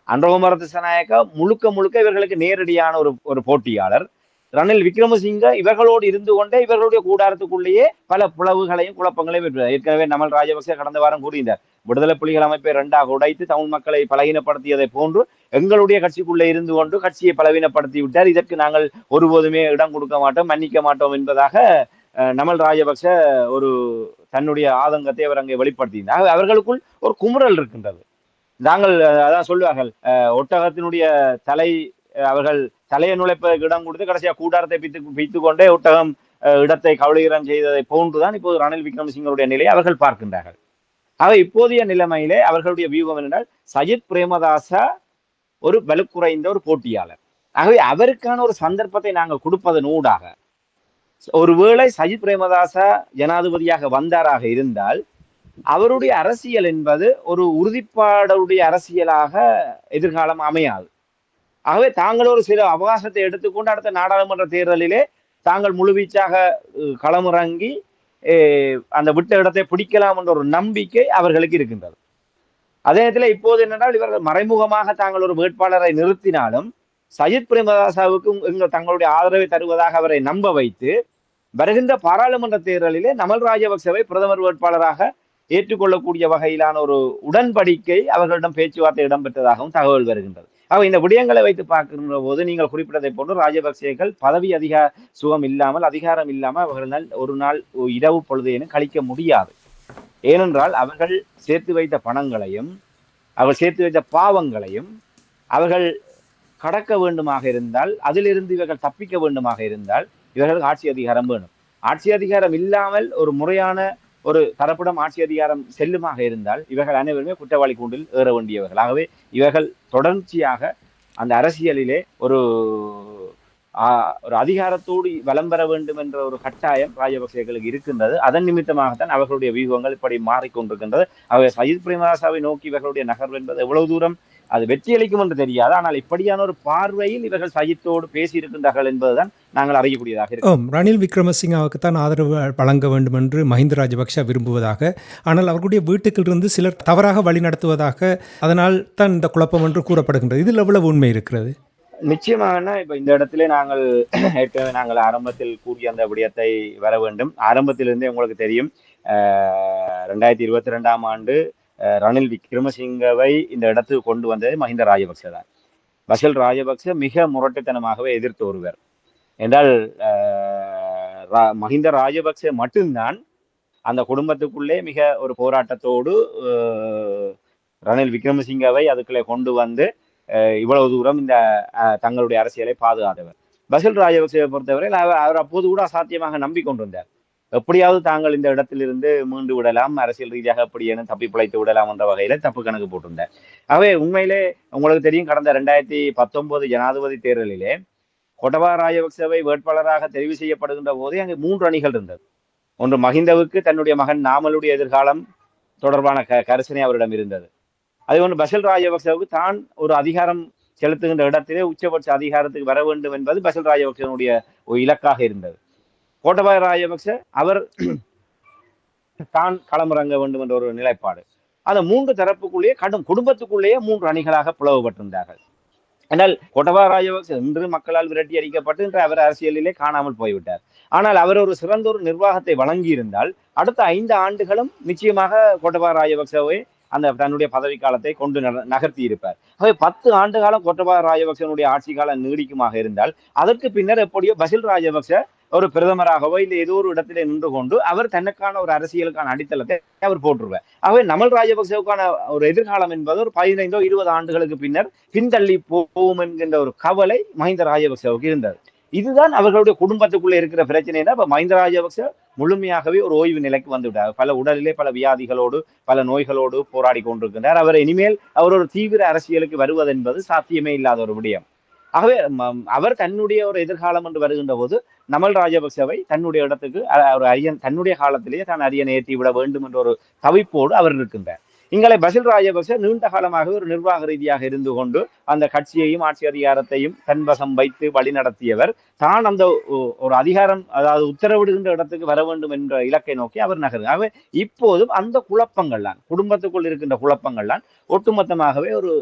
அனுரகுமார திசாநாயக்க முழுக்க இவர்களுக்கு நேரடியான ஒரு போட்டியாளர். ரணில் விக்ரமசிங்க இவர்களோடு இருந்து கொண்டே இவர்களுடைய கூடாரத்துக்குள்ளேயே பல பிளவுகளையும் குழப்பங்களையும் ஏற்கனவே நமல் ராஜபக்சே கடந்த வாரம் கூறினார், விடுதலை புலிகள் அமைப்பை 2ஆக உடைத்து தமிழ் மக்களை பலவீனப்படுத்தியதை போன்று எங்களுடைய கட்சிக்குள்ளே இருந்து கொண்டு கட்சியை பலவீனப்படுத்தி விட்டார், இதற்கு நாங்கள் ஒருபோதுமே இடம் கொடுக்க மாட்டோம், மன்னிக்க மாட்டோம் என்பதாக நமல் ராஜபக்ச ஒரு தன்னுடைய ஆதங்கத்தை அவர் அங்கே வெளிப்படுத்தினார். அவர்களுக்குள் ஒரு குமுறல் இருக்கின்றது. நாங்கள் அதான் சொல்லுவார்கள், ஒட்டகத்தினுடைய தலை அவர்கள் தலையை நுழைப்பதற்கு இடம் கொடுத்து கடைசியா கூடாரத்தை பிய்த்து கொண்டே ஒட்டகம் இடத்தை கவலீகரம் செய்ததை போன்றுதான் இப்போது ரணில் விக்ரமசிங்கருடைய நிலையை அவர்கள் பார்க்கின்றார்கள். ஆக இப்போதைய நிலைமையிலே அவர்களுடைய வியூகம் என்றால், சஜித் பிரேமதாசா ஒரு வலுக்குறைந்த ஒரு போட்டியாளர். ஆகவே அவருக்கான ஒரு சந்தர்ப்பத்தை நாங்கள் கொடுப்பதன் ஊடாக ஒருவேளை சஜித் பிரேமதாசா ஜனாதிபதியாக வந்தாராக இருந்தால் அவருடைய அரசியல் என்பது ஒரு உறுதிப்பாடுடைய அரசியலாக எதிர்காலம் அமையாது. ஆகவே தாங்கள் ஒரு சில அவகாசத்தை எடுத்துக்கொண்டு அடுத்த நாடாளுமன்ற தேர்தலிலே தாங்கள் முழுவீச்சாக களமிறங்கி அந்த விட்ட இடத்தை பிடிக்கலாம் என்ற ஒரு நம்பிக்கை அவர்களுக்கு இருக்கின்றது. அதே நேரத்தில் இப்போது என்னென்றால் இவர்கள் மறைமுகமாக தாங்கள் ஒரு வேட்பாளரை நிறுத்தினாலும் சஜித் பிரேமதாசாவுக்கு தங்களுடைய ஆதரவை தருவதாக அவரை நம்ப வைத்து வருகின்ற பாராளுமன்ற தேர்தலிலே நமல் ராஜபக்சவை பிரதமர் வேட்பாளராக ஏற்றுக்கொள்ளக்கூடிய வகையிலான ஒரு உடன்படிக்கை அவர்களிடம் பேச்சுவார்த்தை இடம்பெற்றதாகவும் தகவல் வருகின்றது. இந்த விடயங்களை வைத்து பார்க்கின்ற போது நீங்கள் குறிப்பிட்டதை போன்று ராஜபக்சேக்கள் பதவி சுகம் இல்லாமல் அதிகாரம் இல்லாமல் அவர்களால் ஒரு நாள் இரவு பொழுதையும் கழிக்க முடியாது. ஏனென்றால் அவர்கள் சேர்த்து வைத்த பணங்களையும் அவர்கள் சேர்த்து வைத்த பாவங்களையும் அவர்கள் கடக்க வேண்டுமாக இருந்தால், அதிலிருந்து இவர்கள் தப்பிக்க வேண்டுமாக இருந்தால் இவர்களுக்கு ஆட்சி அதிகாரம் வேணும். ஆட்சி அதிகாரம் இல்லாமல் ஒரு முறையான ஒரு தரப்பிடம் ஆட்சி அதிகாரம் செல்லுமாக இருந்தால் இவர்கள் அனைவருமே குற்றவாளி கூண்டில் ஏற வேண்டியவர்கள். ஆகவே இவர்கள் தொடர்ச்சியாக அந்த அரசியலிலே ஒரு அதிகாரத்தோடு வலம் பெற வேண்டும் என்ற ஒரு கட்டாயம் ராஜபக்சேக்களுக்கு இருக்கின்றது. அதன் நிமித்தமாகத்தான் அவர்களுடைய வியூகங்கள் இப்படி மாறிக்கொண்டிருக்கின்றது. அவை சஜித் பிரேமதாசாவை நோக்கி இவர்களுடைய நகர்வு என்பது எவ்வளவு தூரம் அது வெற்றியளிக்கும் என்று தெரியாது. ஆனால் இப்படியான ஒரு பார்வையில் இவர்கள் சஜித்தோடு பேசி இருக்கின்றார்கள் என்பதுதான் நாங்கள் அறியக்கூடியதாக இருக்கும். ரணில் விக்ரமசிங்காவுக்கு தான் ஆதரவு வழங்க வேண்டும் என்று மஹிந்த ராஜபக்ஷ விரும்புவதாக, ஆனால் அவர்களுடைய வீட்டுக்கிலிருந்து சிலர் தவறாக வழி நடத்துவதாக, அதனால் தான் இந்த குழப்பம் என்று கூறப்படுகின்றது. இதில் எவ்வளவு உண்மை இருக்கிறது? நிச்சயமாக இப்ப இந்த இடத்திலே நாங்கள் ஆரம்பத்தில் கூறிய அந்த விடயத்தை வர வேண்டும். ஆரம்பத்திலிருந்தே உங்களுக்கு தெரியும் 2022 ஆண்டு ரணில் விக்ரமசிங்கவை இந்த இடத்துக்கு கொண்டு வந்தது மஹிந்த ராஜபக்ச தான். பசில் ராஜபக்ச மிக முரட்டுத்தனமாகவே எதிர்த்து ஒருவர் என்றால் மஹிந்த ராஜபக்ச மட்டும்தான் அந்த குடும்பத்துக்குள்ளே மிக ஒரு போராட்டத்தோடு ரணில் விக்ரமசிங்கவை அதுக்குள்ளே கொண்டு வந்து இவ்வளவு தூரம் இந்த தங்களுடைய அரசியலை பாதுகாத்தவர். பசில் ராஜபக்சவை பொறுத்தவரை அவர் அப்போது கூட அசாத்தியமாக நம்பிக்கொண்டிருந்தார். எப்படியாவது தாங்கள் இந்த இடத்திலிருந்து மீண்டு விடலாம், அரசியல் ரீதியாக எப்படியேனும் தப்பி பிழைத்து விடலாம் என்ற வகையில தப்பு கணக்கு போட்டிருந்தார். ஆகவே உண்மையிலே உங்களுக்கு தெரியும், கடந்த 2019 ஜனாதிபதி தேர்தலிலே கோட்டபாய ராஜபக்சவை வேட்பாளராக தெரிவு செய்யப்படுகின்ற போதே அங்கு 3 அணிகள் இருந்தது. ஒன்று மஹிந்தவுக்கு தன்னுடைய மகன் நாமலுடைய எதிர்காலம் தொடர்பான கரிசனை அவரிடம் இருந்தது. அதே ஒன்று பசில் ராஜபக்சவுக்கு தான் ஒரு அதிகாரம் செலுத்துகின்ற இடத்திலே உச்சபட்ச அதிகாரத்துக்கு வர வேண்டும் என்பது பசில் ராஜபக்சனுடைய ஒரு இலக்காக இருந்தது. கோட்டபாய ராஜபக்ச அவர் தான் களமிறங்க வேண்டும் என்ற ஒரு நிலைப்பாடு. அந்த 3 தரப்புக்குள்ளேயே குடும்பத்துக்குள்ளேயே 3 அணிகளாக பிளவுபட்டிருந்தார்கள். என்றால் கோட்டபாய ராஜபக்ச இன்று மக்களால் விரட்டி அடிக்கப்பட்டு இன்று அவர் அரசியலிலே காணாமல் போய்விட்டார். ஆனால் அவர் ஒரு சிறந்த ஒரு நிர்வாகத்தை வழங்கியிருந்தால் அடுத்த 5 ஆண்டுகளும் நிச்சயமாக கோட்டபாய ராஜபக்சவை தன்னுடைய பதவி காலத்தை கொண்டு நகர்த்தி இருப்பார். 10 ஆண்டு காலம் கோட்டபாய ராஜபக்சனுடைய ஆட்சி காலம் நீடிக்குமாக இருந்தால் அதற்கு பின்னர் எப்படியோ பசில் ராஜபக்ச ஒரு பிரதமராகவோ இல்லை ஏதோ ஒரு இடத்திலே நின்று கொண்டு அவர் தனக்கான ஒரு அரசியலுக்கான அடித்தளத்தை அவர் போட்டுருவார். ஆகவே நமல் ராஜபக்சவுக்கான ஒரு எதிர்காலம் என்பது ஒரு 15 20 ஆண்டுகளுக்கு பின்னர் பின்தள்ளி போகும் என்கின்ற ஒரு கவலை மஹிந்த ராஜபக்சவுக்கு இருந்தது. இதுதான் அவர்களுடைய குடும்பத்துக்குள்ளே இருக்கிற பிரச்சனைனா இப்ப மஹிந்த ராஜபக்ச முழுமையாகவே ஒரு ஓய்வு நிலைக்கு வந்துவிட்டார். பல உடலிலே பல வியாதிகளோடு பல நோய்களோடு போராடி கொண்டிருக்கின்றார். அவர் இனிமேல் அவர் ஒரு தீவிர அரசியலுக்கு வருவது என்பது சாத்தியமே இல்லாத ஒரு விடயம். ஆகவே அவர் தன்னுடைய ஒரு எதிர்காலம் என்று வருகின்ற போது நமல் ராஜபக்சவை தன்னுடைய இடத்துக்கு ஒரு தன்னுடைய காலத்திலேயே தான் அரியணை ஏற்றி விட வேண்டும் என்ற ஒரு தவிப்போடு அவர் இருக்கின்றார். இங்களை பசில் ராஜபக்ச நீண்ட காலமாக ஒரு நிர்வாக ரீதியாக இருந்து கொண்டு அந்த கட்சியையும் ஆட்சி அதிகாரத்தையும் தன்வசம் வைத்து வழி நடத்தியவர். தான் அந்த ஒரு அதிகாரம், அதாவது உத்தரவிடுகின்ற இடத்துக்கு வர வேண்டும் என்ற இலக்கை நோக்கி அவர் நகருங்க. இப்போதும் அந்த குழப்பங்கள்லாம் குடும்பத்துக்குள் இருக்கின்ற குழப்பங்கள்லாம் ஒட்டுமொத்தமாகவே ஒரு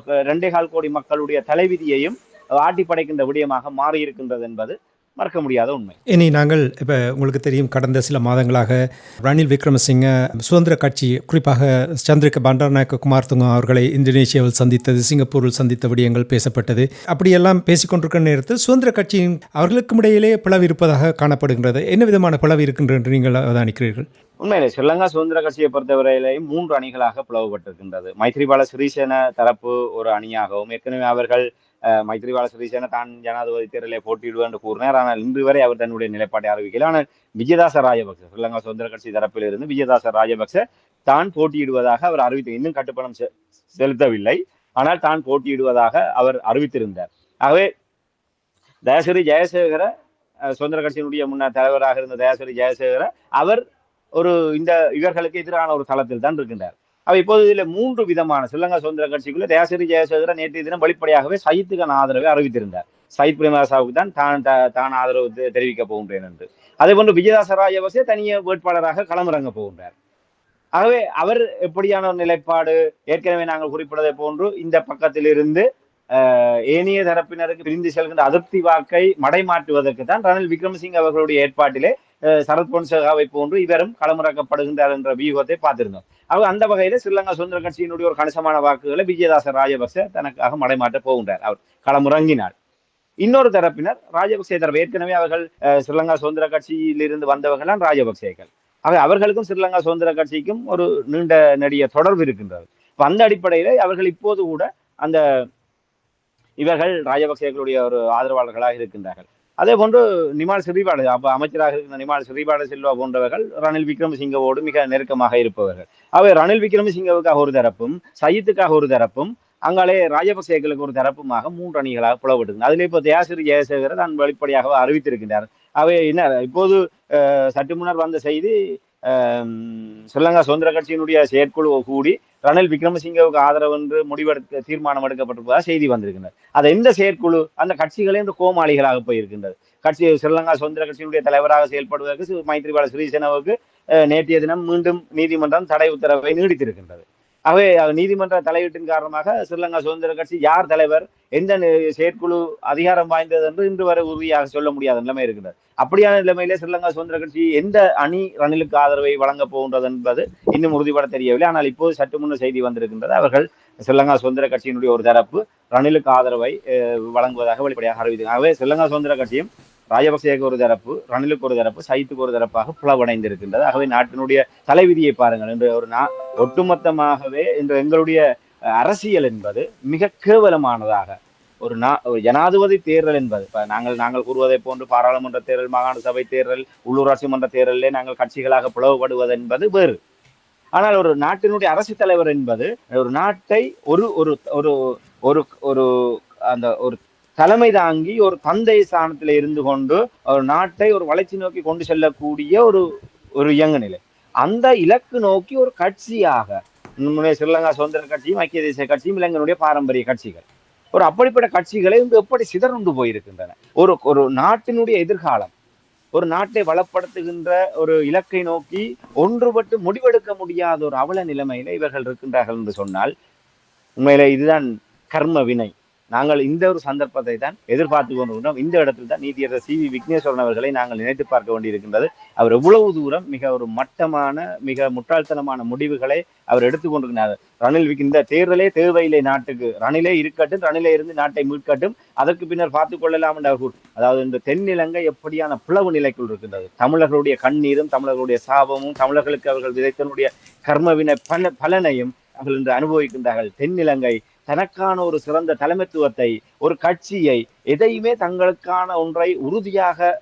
2.25 கோடி மக்களுடைய தலைவிதியையும் ஆட்டி படைக்கின்ற விடயமாக மாறி இருக்கின்றது என்பது மறக்க முடியாத உண்மை. இனி நாங்கள் இப்போ உங்களுக்கு தெரியும், கடந்த சில மாதங்களாக ரணில் விக்ரமசிங்க சுதந்திர கட்சி, குறிப்பாக சந்திரிகா பண்டாரநாயக்க குமாரதுங்க அவர்களை இந்தோனேஷியாவில் சந்தித்தது, சிங்கப்பூரில் சந்தித்த விடயங்கள் பேசப்பட்டது. அப்படியெல்லாம் பேசிக்கொண்டிருக்கிற நேரத்தில் சுதந்திர கட்சியின் அவர்களுக்கும் இடையிலே பிளவு இருப்பதாக காணப்படுகின்றது. என்ன விதமான பிளவு இருக்கின்றது என்று நீங்கள் அவதானிக்கிறீர்கள்? உண்மையிலே ஸ்ரீலங்கா சுதந்திர கட்சியை பொறுத்தவரையிலேயும் 3 அணிகளாக பிளவுபட்டிருக்கின்றது. மைத்ரிபால சிறிசேன தரப்பு ஒரு அணியாகவும், ஏற்கனவே அவர்கள் மைத்ரிபால சிறிசேன தான் ஜனாதிபதி தேர்தலை போட்டியிடுவேன் என்று கூறினார். ஆனால் இன்று வரை அவர் தன்னுடைய நிலைப்பாட்டை அறிவிக்கல. ஆனால் விஜயதாச ராஜபக்ச, ஸ்ரீலங்கா சுதந்திர கட்சி தரப்பில் இருந்து விஜயதாச ராஜபக்ச தான் போட்டியிடுவதாக அவர் அறிவித்து இன்னும் கட்டுப்பணம் செலுத்தவில்லை. ஆனால் தான் போட்டியிடுவதாக அவர் அறிவித்திருந்தார். ஆகவே தயாசிறி ஜெயசேகர சுதந்திர கட்சியினுடைய முன்னாள் தலைவராக இருந்த தயாசிறி ஜெயசேகர அவர் இவர்களுக்கு எதிரான ஒரு தளத்தில் தான் இருக்கின்றார். அவ இப்போது இதுல 3 விதமான ஸ்ரீலங்கா சுதந்திர கட்சிக்குள்ள தயாசிறி ஜெயசேகர நேற்றைய தினம் வெளிப்படையாகவே சயித்துக்கான ஆதரவை அறிவித்திருந்தார். சயித் பிரேமதாசாவுக்கு தான் ஆதரவு தெரிவிக்க போகின்றேன் என்று. அதே போன்று விஜயதாச ராஜபக்சே தனிய வேட்பாளராக களமிறங்க போகின்றார். ஆகவே அவர் எப்படியான ஒரு நிலைப்பாடு, ஏற்கனவே நாங்கள் குறிப்பிட்டதை போன்று இந்த பக்கத்திலிருந்து ஏனைய தரப்பினருக்கு பிரிந்து செல்கின்ற அதிருப்தி வாக்கை மடைமாற்றுவதற்கு தான் ரணில் விக்ரமசிங்க அவர்களுடைய ஏற்பாட்டிலே சரத் பொன்சேகாவை போன்று இவரும் களமிறக்கப்படுகின்றார் என்ற வியூகத்தை பார்த்திருந்தோம். அவர் அந்த வகையில ஸ்ரீலங்கா சுதந்திர கட்சியினுடைய ஒரு கணிசமான வாக்குகளை விஜயதாச ராஜபக்ச தனக்காக மடைமாற்ற போகின்றார் அவர் களமிறங்கினார். இன்னொரு தரப்பினர் ராஜபக்சே தரப்பு, ஏற்கனவே அவர்கள் ஸ்ரீலங்கா சுதந்திர கட்சியிலிருந்து வந்தவர்கள் ராஜபக்சேக்கள். அவர்களுக்கும் ஸ்ரீலங்கா சுதந்திர கட்சிக்கும் ஒரு நீண்ட நெடிய தொடர்பு இருக்கின்றது. அந்த அடிப்படையில அவர்கள் இப்போது கூட இவர்கள் ராஜபக்சேக்களுடைய ஒரு ஆதரவாளர்களாக இருக்கின்றார்கள். அதே போன்று நிமால் சிறிபாடு அமைச்சராக இருக்கின்ற நிமால் சிறிபாடு செல்வா போன்றவர்கள் ரணில் விக்ரமசிங்கவோடு மிக நெருக்கமாக இருப்பவர்கள். ரணில் விக்ரமசிங்கவுக்காக ஒரு தரப்பும் சயித்துக்காக ஒரு தரப்பும் அங்காலே ராஜபக்சேக்களுக்கு ஒரு தரப்புமாக 3 அணிகளாக புலப்பட்டு அதில் இப்போ தயாசிறி ஜெயசேகர் தான் வெளிப்படையாக அறிவித்திருக்கின்றார். என்ன இப்போது சற்று முன்னர் வந்த செய்தி, ஸ்ரீலங்கா சுதந்திர கட்சியினுடைய செயற்குழு கூடி ரணில் விக்ரமசிங்கவுக்கு ஆதரவு என்று தீர்மானம் எடுக்கப்பட்டிருப்பதாக செய்தி வந்திருக்கின்றது. அது எந்த செயற்குழு? அந்த கட்சிகளே இந்த கோமாளிகளாக போயிருக்கின்றது. ஸ்ரீலங்கா சுதந்திர கட்சியினுடைய தலைவராக செயல்படுவதற்கு மைத்ரிபால சிறிசேனவுக்கு நேற்றைய தினம் மீண்டும் நீதிமன்றம் தடை உத்தரவை நீடித்திருக்கின்றது. ஆகவே நீதிமன்ற தலையீட்டின் காரணமாக ஸ்ரீலங்கா சுதந்திர கட்சி யார் தலைவர், எந்த செயற்குழு அதிகாரம் வாய்ந்தது என்று இன்று வரை உறுதியாக சொல்ல முடியாத நிலைமை இருக்கின்றது. அப்படியான நிலைமையிலே ஸ்ரீலங்கா சுதந்திர கட்சி எந்த அணி ரணிலுக்கு ஆதரவை வழங்கப் போகின்றது என்பது இன்னும் உறுதிபட தெரியவில்லை. ஆனால் இப்போது சற்று முன்னர் செய்தி வந்திருக்கின்றது, அவர்கள் ஸ்ரீலங்கா சுதந்திர கட்சியினுடைய ஒரு தரப்பு ரணிலுக்கு ஆதரவை வழங்குவதாக வெளிப்படையாக அறிவித்தது. ஆகவே ஸ்ரீலங்கா சுதந்திர கட்சியும் ராஜபக்சேக்கு ஒரு தரப்பு, ரணிலுக்கு ஒரு தரப்பு, சயித்துக்கு ஒரு தரப்பாக பிளவடைந்திருக்கின்றது. ஆகவே நாட்டினுடைய தலைவிதியை பாருங்கள். இன்று ஒட்டுமொத்தமாகவே இன்று எங்களுடைய அரசியல் என்பது மிக கேவலமானதாக ஒரு ஜனாதிபதி தேர்தல் என்பது நாங்கள் கூறுவதை போன்று பாராளுமன்ற தேர்தல், மாகாண சபை தேர்தல், உள்ளூராட்சி மன்ற தேர்தலிலே நாங்கள் கட்சிகளாக பிளவுபடுவது என்பது வேறு. ஆனால் ஒரு நாட்டினுடைய அரசு தலைவர் என்பது ஒரு நாட்டை ஒரு தலைமை தாங்கி ஒரு தந்தை ஸ்தானத்தில் இருந்து கொண்டு ஒரு நாட்டை ஒரு வளர்ச்சி நோக்கி கொண்டு செல்லக்கூடிய ஒரு இயங்க நிலை. அந்த இலக்கு நோக்கி ஒரு கட்சியாக ஸ்ரீலங்கா சுதந்திர கட்சியும் ஐக்கிய தேசிய கட்சியும் இலங்கையினுடைய பாரம்பரிய கட்சிகள் அப்படிப்பட்ட கட்சிகளை எப்படி சிதறுண்டு போயிருக்கின்றன. ஒரு நாட்டினுடைய எதிர்காலம், ஒரு நாட்டை வளப்படுத்துகின்ற ஒரு இலக்கை நோக்கி ஒன்றுபட்டு முடிவெடுக்க முடியாத ஒரு அவல நிலைமையில இவர்கள் இருக்கின்றார்கள் என்று சொன்னால் உண்மையில இதுதான் கர்ம வினை. நாங்கள் இந்த ஒரு சந்தர்ப்பத்தை தான் எதிர்பார்த்து கொண்டிருக்கிறோம். இந்த இடத்தில் தான் நீதியரசர் CV விக்னேஸ்வரன் அவர்களை நாங்கள் நினைத்து பார்க்க வேண்டியிருக்கின்றது. அவர் எவ்வளவு தூரம் மிக ஒரு மட்டமான மிக முட்டாள்தனமான முடிவுகளை அவர் எடுத்துக்கொண்டிருக்கிறார். ரணில் இந்த தேர்தலே தேவையில்லை நாட்டுக்கு, ரணிலே இருக்கட்டும், ரணிலே இருந்து நாட்டை மீட்கட்டும், அதற்கு பின்னர் பார்த்துக் கொள்ளலாம் என்று அவர் அதாவது இந்த தென்னிலங்கை எப்படியான பிளவு நிலைக்குள் இருக்கின்றது. தமிழர்களுடைய கண்ணீரும் தமிழர்களுடைய சாபமும் தமிழர்களுக்கு அவர்கள் விதைத்தனுடைய கர்மவினை பலனையும் அவர்கள் இன்று அனுபவிக்கின்றார்கள். தென்னிலங்கை தனக்கான ஒரு சிறந்த தலைமைத்துவத்தை, ஒரு கட்சியை, எதையுமே தங்களுக்கான ஒன்றை உறுதியாக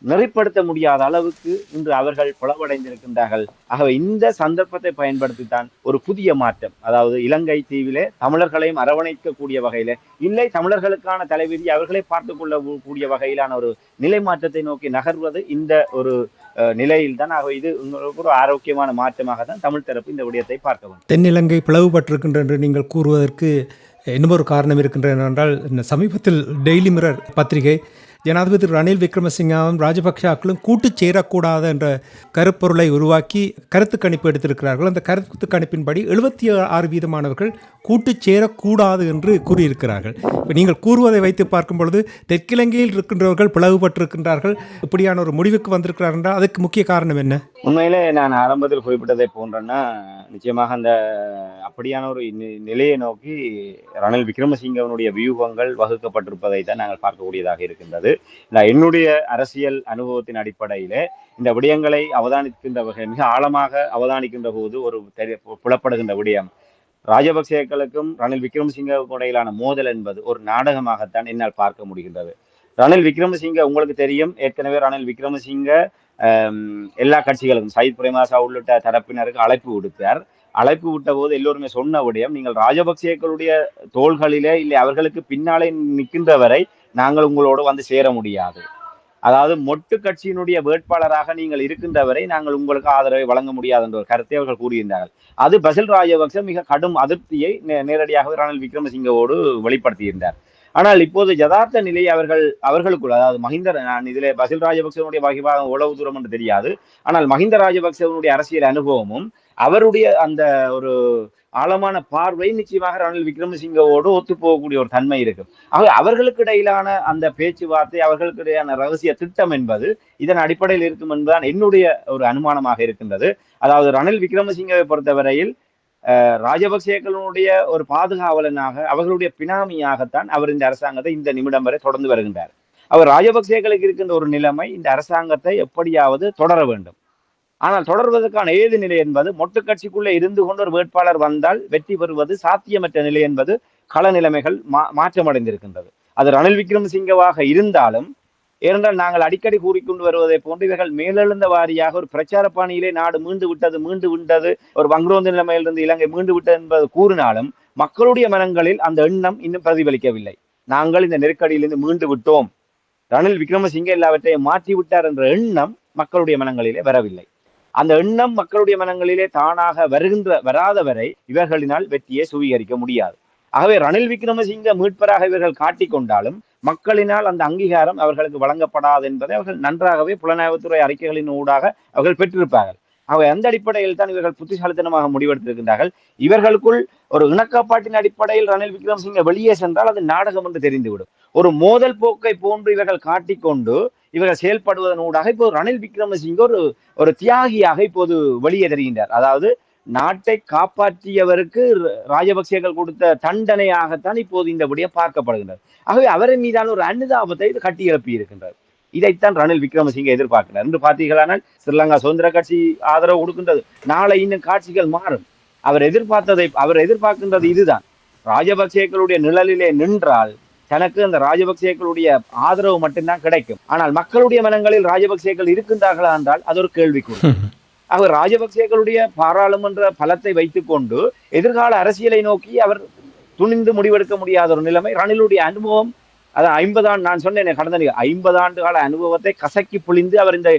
நெறிப்படுத்த முடியாத அளவுக்கு இன்று அவர்கள் புலவடைந்திருக்கின்றார்கள். ஆகவே இந்த சந்தர்ப்பத்தை பயன்படுத்தித்தான் ஒரு புதிய மாற்றம், அதாவது இலங்கை தீவிலே தமிழர்களையும் அரவணைக்கக்கூடிய வகையில, இல்லை தமிழர்களுக்கான தலைவிதி அவர்களை பார்த்துக் கொள்ளக்கூடிய வகையிலான ஒரு நிலை மாற்றத்தை நோக்கி நகர்வது இந்த ஒரு நிலையில் தான். ஆக இது ஒரு ஆரோக்கியமான மாற்றமாக தான் தமிழ் தரப்பு இந்த விடயத்தை பார்க்க வேண்டும். தென்னிலங்கை பிளவுபட்டிருக்கின்ற என்று நீங்கள் கூறுவதற்கு இன்னொரு காரணம் இருக்கின்றன என்றால், சமீபத்தில் டெய்லி மிரர் பத்திரிகை ஜனாதிபதி ரணில் விக்ரமசிங்கவும் ராஜபக்ஷாக்களும் கூட்டு சேரக்கூடாது என்ற கருப்பொருளை உருவாக்கி கருத்து கணிப்பு எடுத்திருக்கிறார்கள். அந்த கருத்து கணிப்பின்படி 76% கூட்டு சேரக்கூடாது என்று கூறியிருக்கிறார்கள். இப்போ நீங்கள் கூறுவதை வைத்து பார்க்கும் பொழுது தெற்கிலங்கையில் இருக்கின்றவர்கள் பிளவுபட்டிருக்கின்றார்கள், இப்படியான ஒரு முடிவுக்கு வந்திருக்கிறார்கள் என்றால் அதுக்கு முக்கிய காரணம் என்ன? உண்மையிலே நான் ஆரம்பத்தில் குறிப்பிட்டதை போன்றேன்னா, நிச்சயமாக அந்த அப்படியான ஒரு நிலையை நோக்கி ரணில் விக்ரமசிங்கவனுடைய வியூகங்கள் வகுக்கப்பட்டிருப்பதை தான் நாங்கள் பார்க்கக்கூடியதாக இருக்கின்றது. என்னுடைய அரசியல் அனுபவத்தின் அடிப்படையிலே இந்த விடயங்களை அவதானிக்கின்ற வகை மிக ஆழமாக அவதானிக்கின்ற போது ஒரு புலப்படுகின்ற விடயம், ராஜபக்சேக்களுக்கும் ரணில் விக்ரமசிங்கவுக்கும் இடையிலான மோதல் என்பது ஒரு நாடகமாகத்தான் என்னால் பார்க்க முடிகின்றது. ரணில் விக்ரமசிங்க உங்களுக்கு தெரியும், ஏற்கனவே ரணில் விக்ரமசிங்க எல்லா கட்சிகளுக்கும் சயித் பிரேமதாசா உள்ளிட்ட தரப்பினருக்கு அழைப்பு விடுத்தார். அழைப்பு விட்ட போது எல்லோருமே சொன்ன விடயம், நீங்கள் ராஜபக்சேக்களுடைய தோள்களிலே இல்லை அவர்களுக்கு பின்னாலே நிற்கின்ற வரை நாங்கள் உங்களோடு வந்து சேர முடியாது. அதாவது மொட்டு கட்சியினுடைய வேட்பாளராக நீங்கள் இருக்கின்ற வரை நாங்கள் உங்களுக்கு ஆதரவை வழங்க முடியாது என்ற ஒரு கருத்தை அவர்கள் கூறியிருந்தார்கள். அது பசில் ராஜபக்ச மிக கடும் அதிருப்தியை நேரடியாக ரணில் விக்ரமசிங்கவோடு வெளிப்படுத்தியிருந்தார். ஆனால் இப்போது யதார்த்த நிலை அவர்களுக்குள், அதாவது நான் இதிலே பசில் ராஜபக்சவனுடைய வகிபாகம் எவ்வளவு தூரம் என்று தெரியாது. ஆனால் மஹிந்த ராஜபக்சவனுடைய அரசியல் அனுபவமும் அவருடைய அந்த ஒரு ஆழமான பார்வை நிச்சயமாக ரணில் விக்ரமசிங்கவோடு ஒத்து போகக்கூடிய ஒரு தன்மை இருக்கும். ஆக அவர்களுக்கு இடையிலான அந்த பேச்சுவார்த்தை, அவர்களுக்கு இடையான ரகசிய திட்டம் என்பது இதன் அடிப்படையில் இருக்கும் என்பதுதான் என்னுடைய ஒரு அனுமானமாக இருக்கின்றது. அதாவது ரணில் விக்ரமசிங்கவை பொறுத்தவரையில் ராஜபக்சேக்களுடைய ஒரு பாதுகாவலனாக, அவர்களுடைய பினாமியாகத்தான் அவர் இந்த அரசாங்கத்தை இந்த நிமிடம் வரை தொடர்ந்து வருகின்றார். அவர் ராஜபக்சேக்களுக்கு இருக்கின்ற ஒரு நிலைமை, இந்த அரசாங்கத்தை எப்படியாவது தொடர வேண்டும். ஆனால் தொடர்வதற்கான ஏது நிலை என்பது, மொட்டு கட்சிக்குள்ளே இருந்து கொண்டு ஒரு வேட்பாளர் வந்தால் வெற்றி பெறுவது சாத்தியமற்ற நிலை என்பது கள நிலைமைகள் மாற்றமடைந்திருக்கின்றது. அது ரணில் விக்ரமசிங்கவாக இருந்தாலும், ஏனென்றால் நாங்கள் அடிக்கடி கூறிக்கொண்டு வருவதை போன்று இவர்கள் மேலெழுந்த வாரியாக ஒரு பிரச்சார பாணியிலே நாடு மீண்டு விட்டது, ஒரு வங்குரோந்த நிலைமையிலிருந்து இலங்கை மீண்டு விட்டது என்பது கூறினாலும் மக்களுடைய மனங்களில் அந்த எண்ணம் இன்னும் பிரதிபலிக்கவில்லை. நாங்கள் இந்த நெருக்கடியிலிருந்து மீண்டு விட்டோம், ரணில் விக்ரமசிங்க எல்லாவற்றையும் மாற்றி விட்டார் என்ற எண்ணம் மக்களுடைய மனங்களிலே வரவில்லை. அந்த எண்ணம் மக்களுடைய மனங்களிலே தானாக வராத வரை இவர்களினால் வெற்றியை சுவீகரிக்க முடியாது. ஆகவே ரணில் விக்ரமசிங்க மீட்பராக இவர்கள் காட்டிக்கொண்டாலும் மக்களினால் அந்த அங்கீகாரம் அவர்களுக்கு வழங்கப்படாது என்பதை அவர்கள் நன்றாகவே புலனாய்வுத்துறை அறிக்கைகளின் ஊடாக அவர்கள் பெற்றிருப்பார்கள். ஆகவே அந்த அடிப்படையில் தான் இவர்கள் புத்திசாலித்தனமாக முடிவெடுத்திருக்கின்றார்கள். இவர்களுக்குள் ஒரு இணக்கப்பாட்டின் அடிப்படையில் ரணில் விக்ரமசிங்க வெளியே சென்றால் அது நாடகம் என்று தெரிந்துவிடும். ஒரு மோதல் போக்கை போன்று இவர்கள் காட்டிக்கொண்டு இவர்கள் செயல்படுவதனூடாக இப்போ ரணில் விக்ரமசிங்க ஒரு தியாகியாக இப்போது வெளியே தெரிகின்றார். அதாவது நாட்டை காப்பாற்றியவருக்கு ராஜபக்சேகள் கொடுத்த தண்டனையாகத்தான் இப்போது இந்த விடயம் பார்க்கப்படுகின்றது. ஆகவே அவரின் மீதான ஒரு அனுதாபத்தை இது கட்டி எழுப்பி இருக்கின்றது. இதைத்தான் ரணில் விக்ரமசிங்க எதிர்பார்க்கிறார் என்று பார்த்தீர்களானால் ஸ்ரீலங்கா சுதந்திர கட்சி ஆதரவு கொடுக்கின்றது. நாளை இன்னும் காட்சிகள் மாறும். அவர் எதிர்பார்க்கின்றது இதுதான். ராஜபக்சேக்களுடைய நிழலிலே நின்றால் தனக்கு அந்த ராஜபக்சேக்களுடைய ஆதரவு மட்டும்தான் கிடைக்கும். ஆனால் மக்களுடைய மனங்களில் ராஜபக்சேக்கள் இருக்கின்றார்களா என்றால் அது ஒரு கேள்விக்குறி. அவர் ராஜபக்சேக்களுடைய பாராளுமன்ற பலத்தை வைத்துக் கொண்டு எதிர்கால அரசியலை நோக்கி அவர் துணிந்து முடிவெடுக்க முடியாத ஒரு நிலைமை. ரணிலுடைய அனுபவம், அதான் 50 ஆண்டு, நான் சொன்னேன் கடந்த 50 ஆண்டு கால அனுபவத்தை கசக்கி புழிந்து அவர் இந்த